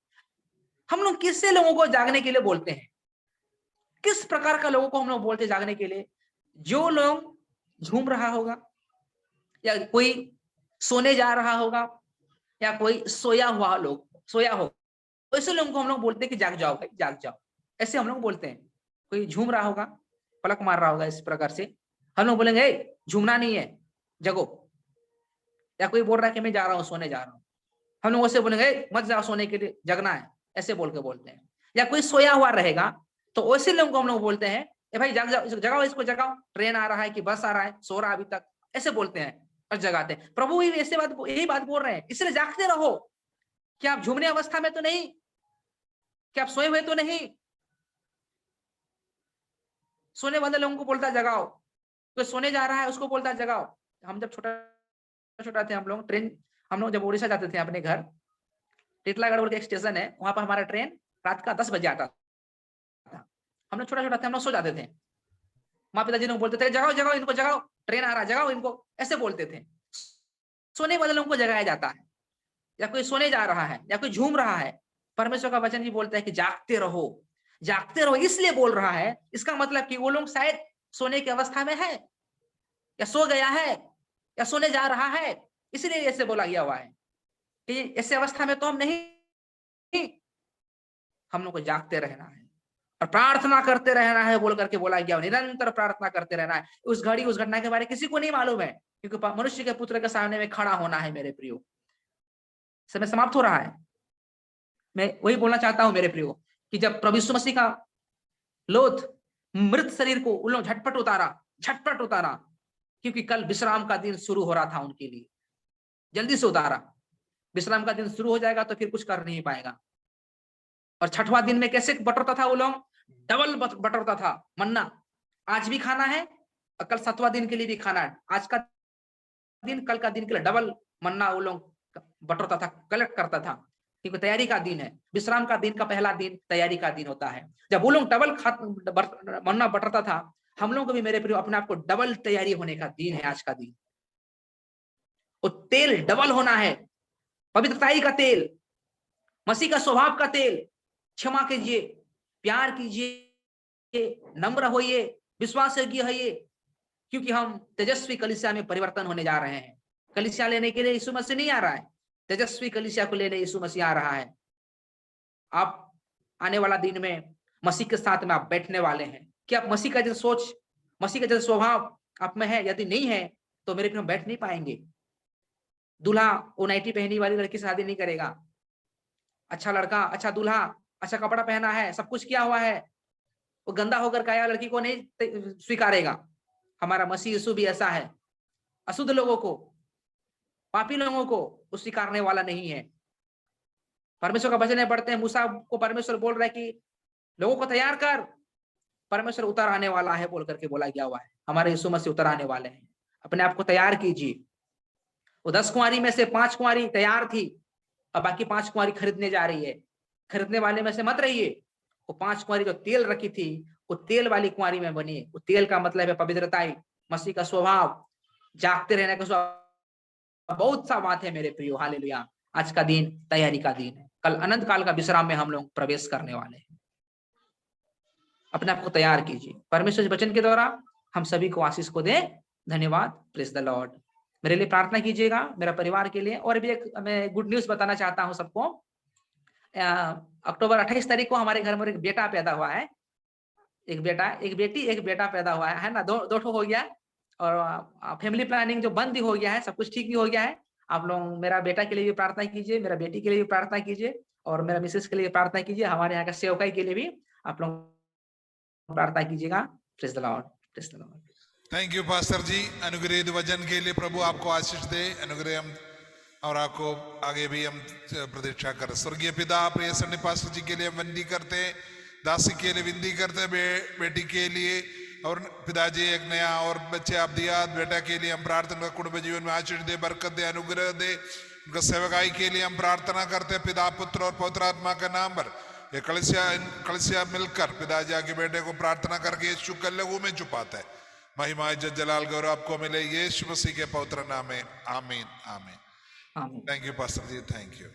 हम लोग किससे लोगों को जागने के लिए बोलते हैं? किस प्रकार का लोगों को हम लोग बोलते हैं जागने के लिए? जो लोग झूम रहा होगा, या कोई सोने जा रहा होगा, या कोई सोया हो, ऐसे लोगों को हम लोग बोलते हैं कि जाग जाओ भाई, जाग जाओ। ऐसे हम लोग बोलते हैं। कोई झूम रहा होगा, पलक मार रहा होगा, इस प्रकार से हम लोग बोलेंगे झूमना नहीं है, जगो। या कोई बोल रहा है कि मैं जा रहा हूँ, सोने जा रहा हूँ, हम लोग ऐसे बोलेंगे मत जाओ सोने के लिए, जगना है, ऐसे बोल के बोलते हैं। या कोई सोया हुआ रहेगा तो वैसे लोगों को हम लोग बोलते हैं ए भाई जाग जाओ, जगाओ इसको, जगाओ, ट्रेन आ रहा है कि बस आ रहा है, सो रहा अभी तक, ऐसे बोलते हैं और जगाते हैं। प्रभु भी ऐसे बात, यही बात बोल रहे हैं, इसलिए जागते रहो। क्या आप झूमने अवस्था में तो नहीं? क्या आप सोए हुए तो नहीं? सोने वाले लोगों को बोलता है जगाओ, कोई सोने जा रहा है उसको बोलता है जगाओ। हम जब छोटा छोटा थे, हम लोग ट्रेन, हम लोग जब उड़ीसा जाते थे अपने घर, टिटलागढ़ बोल के एक स्टेशन है, वहां पर हमारा ट्रेन रात का 10 बजे आता था। हम लोग छोटा छोटा थे, हम लोग सो जाते थे। माँ पिताजी लोग बोलते थे जगाओ जगाओ इनको, जगाओ, ट्रेन आ रहा है, जगाओ इनको, ऐसे बोलते थे। सोने वाले लोगों को जगाया जाता है, या कोई सोने जा रहा है, या कोई झूम रहा है। परमेश्वर का वचन भी बोलता है कि जागते रहो, जागते रहो। इसलिए बोल रहा है, इसका मतलब कि वो लोग शायद सोने की अवस्था में है, या सो गया है, या सोने जा रहा है। इसलिए ऐसे बोला गया हुआ है कि ऐसे अवस्था में तो हम नहीं, हम लोग को जागते रहना है और प्रार्थना करते रहना है बोल करके बोला गया। निरंतर प्रार्थना करते रहना है। उस घड़ी उस घटना के बारे में किसी को नहीं मालूम है, क्योंकि मनुष्य के पुत्र के सामने में खड़ा होना है मेरे प्रियो। समय समाप्त हो रहा है। मैं वही बोलना चाहता हूं मेरे प्रियो कि जब प्रभु यीशु मसीह का लोथ मृत शरीर को उन लोग झटपट उतारा, क्योंकि कल विश्राम का दिन शुरू हो रहा था उनके लिए। जल्दी से उतारा, विश्राम का दिन शुरू हो जाएगा तो फिर कुछ कर नहीं पाएगा। और छठवां दिन में कैसे बटोरता था वो लोग? डबल बटोरता था मन्ना। आज भी खाना है और कल 7वां दिन के लिए भी खाना है। आज का दिन कल का दिन के लिए डबल मन्ना वो लोग बटोरता था, कलेक्ट करता था, क्योंकि तैयारी का दिन है। विश्राम का दिन का पहला दिन तैयारी का दिन होता है। जब वो लोग डबल मन्ना बटोरता था, हम लोग को भी मेरे प्रिय अपने आप को डबल तैयारी होने का दिन है आज का दिन। वो तेल डबल होना है, पवित्रताई का तेल, मसीह का स्वभाव का तेल। क्षमा कीजिए, प्यार कीजिए, नम्र होइए, विश्वास योग्य होइए, क्योंकि हम तेजस्वी कलीसिया में परिवर्तन होने जा रहे हैं। कलीसिया लेने के लिए यीशु मसीह नहीं आ रहा है, तेजस्वी कलीसिया को लेने यीशु मसीह आ रहा है। आप आने वाला दिन में मसीह के साथ में आप बैठने वाले हैं। क्या आप मसीह का जैसा सोच, मसीह का जैसा स्वभाव आप में है? यदि नहीं है तो मेरे हम बैठ नहीं पाएंगे। दूल्हा वो नाइटी पहनी वाली लड़की से शादी नहीं करेगा। अच्छा लड़का, अच्छा दूल्हा, अच्छा कपड़ा पहना है, सब कुछ किया हुआ है, वो गंदा होकर के आया लड़की को नहीं स्वीकारेगा। हमारा मसीह यीशु भी ऐसा है, अशुद्ध लोगों को, पापी लोगों को वो स्वीकारने वाला नहीं है। परमेश्वर का वचन पढ़ते हैं, मूसा को परमेश्वर बोल रहा है कि लोगों को तैयार कर, परमेश्वर उतर आने वाला है बोल करके बोला गया हुआ है। हमारे यीशु मसीह उतर आने वाले हैं, अपने आप को तैयार कीजिए। वो 10 कुंवारी में से 5 कुंवारी तैयार थी, अब बाकी 5 कुंवारी खरीदने जा रही है। खरीदने वाले में से मत रहिए। वो 5 कुंवारी जो तेल रखी थी, वो तेल वाली कुंवारी में बनी। वो तेल का मतलब है पवित्रताई, मसीह का स्वभाव, जागते रहने का स्वभाव। बहुत सा बात है मेरे प्रियो, हालेलुया। आज का दिन तैयारी का दिन है, कल अनंत काल का विश्राम में हम लोग प्रवेश करने वाले हैं। अपने आप को तैयार कीजिए। परमेश्वर के वचन के द्वारा हम सभी को आशीष को दे। धन्यवाद। Praise the Lord. मेरे लिए प्रार्थना कीजिएगा, मेरा परिवार के लिए। और भी एक मैं गुड न्यूज बताना चाहता हूं सबको। अक्टूबर 28 तारीख को हमारे घर में एक बेटा पैदा हुआ है। एक बेटा, एक बेटी, एक बेटा पैदा हुआ है ना, दो हो गया। और फैमिली प्लानिंग जो बंद हो गया है, सब कुछ ठीक भी हो गया है। आप लोग मेरा बेटा के लिए भी प्रार्थना कीजिए, मेरा बेटी के लिए भी प्रार्थना कीजिए, और मेरा मिसेस के लिए प्रार्थना कीजिए। हमारे यहाँ का सेवकाई के लिए भी आप लोग प्रार्थना कीजिएगा। Praise the lord, praise the lord. Thank you pastor ji, अनुग्रहित वचन के लिए। प्रभु आपको आशीष दे, अनुग्रह हम और आपको आगे भी हम प्रतीक्षा कर। स्वर्गीय पिता, प्रिय सन्नी पास्टर जी के लिए हम विनती करते हैं, दासी के लिए विनती करते हैं, बेटी के लिए, और पिताजी एक नया और बच्चे आप दिया, बेटा के लिए हम प्रार्थना, कुटुंब जीवन में आशीष दे, बरकत दे, अनुग्रह दे। उनका सेवकाई के लिए हम प्रार्थना करते हैं पिता, पुत्र और पवित्र आत्मा के नाम पर। ये कलिसिया मिलकर पिताजी आके बेटे को प्रार्थना करके यीशु के लहू में छुपाता है। महिमा, इज्जत, जलाल, गौरव आपको मिले यीशु मसीह के पवित्र नाम में। आमीन, आमीन। आमीन। Thank you pastor ji, thank you.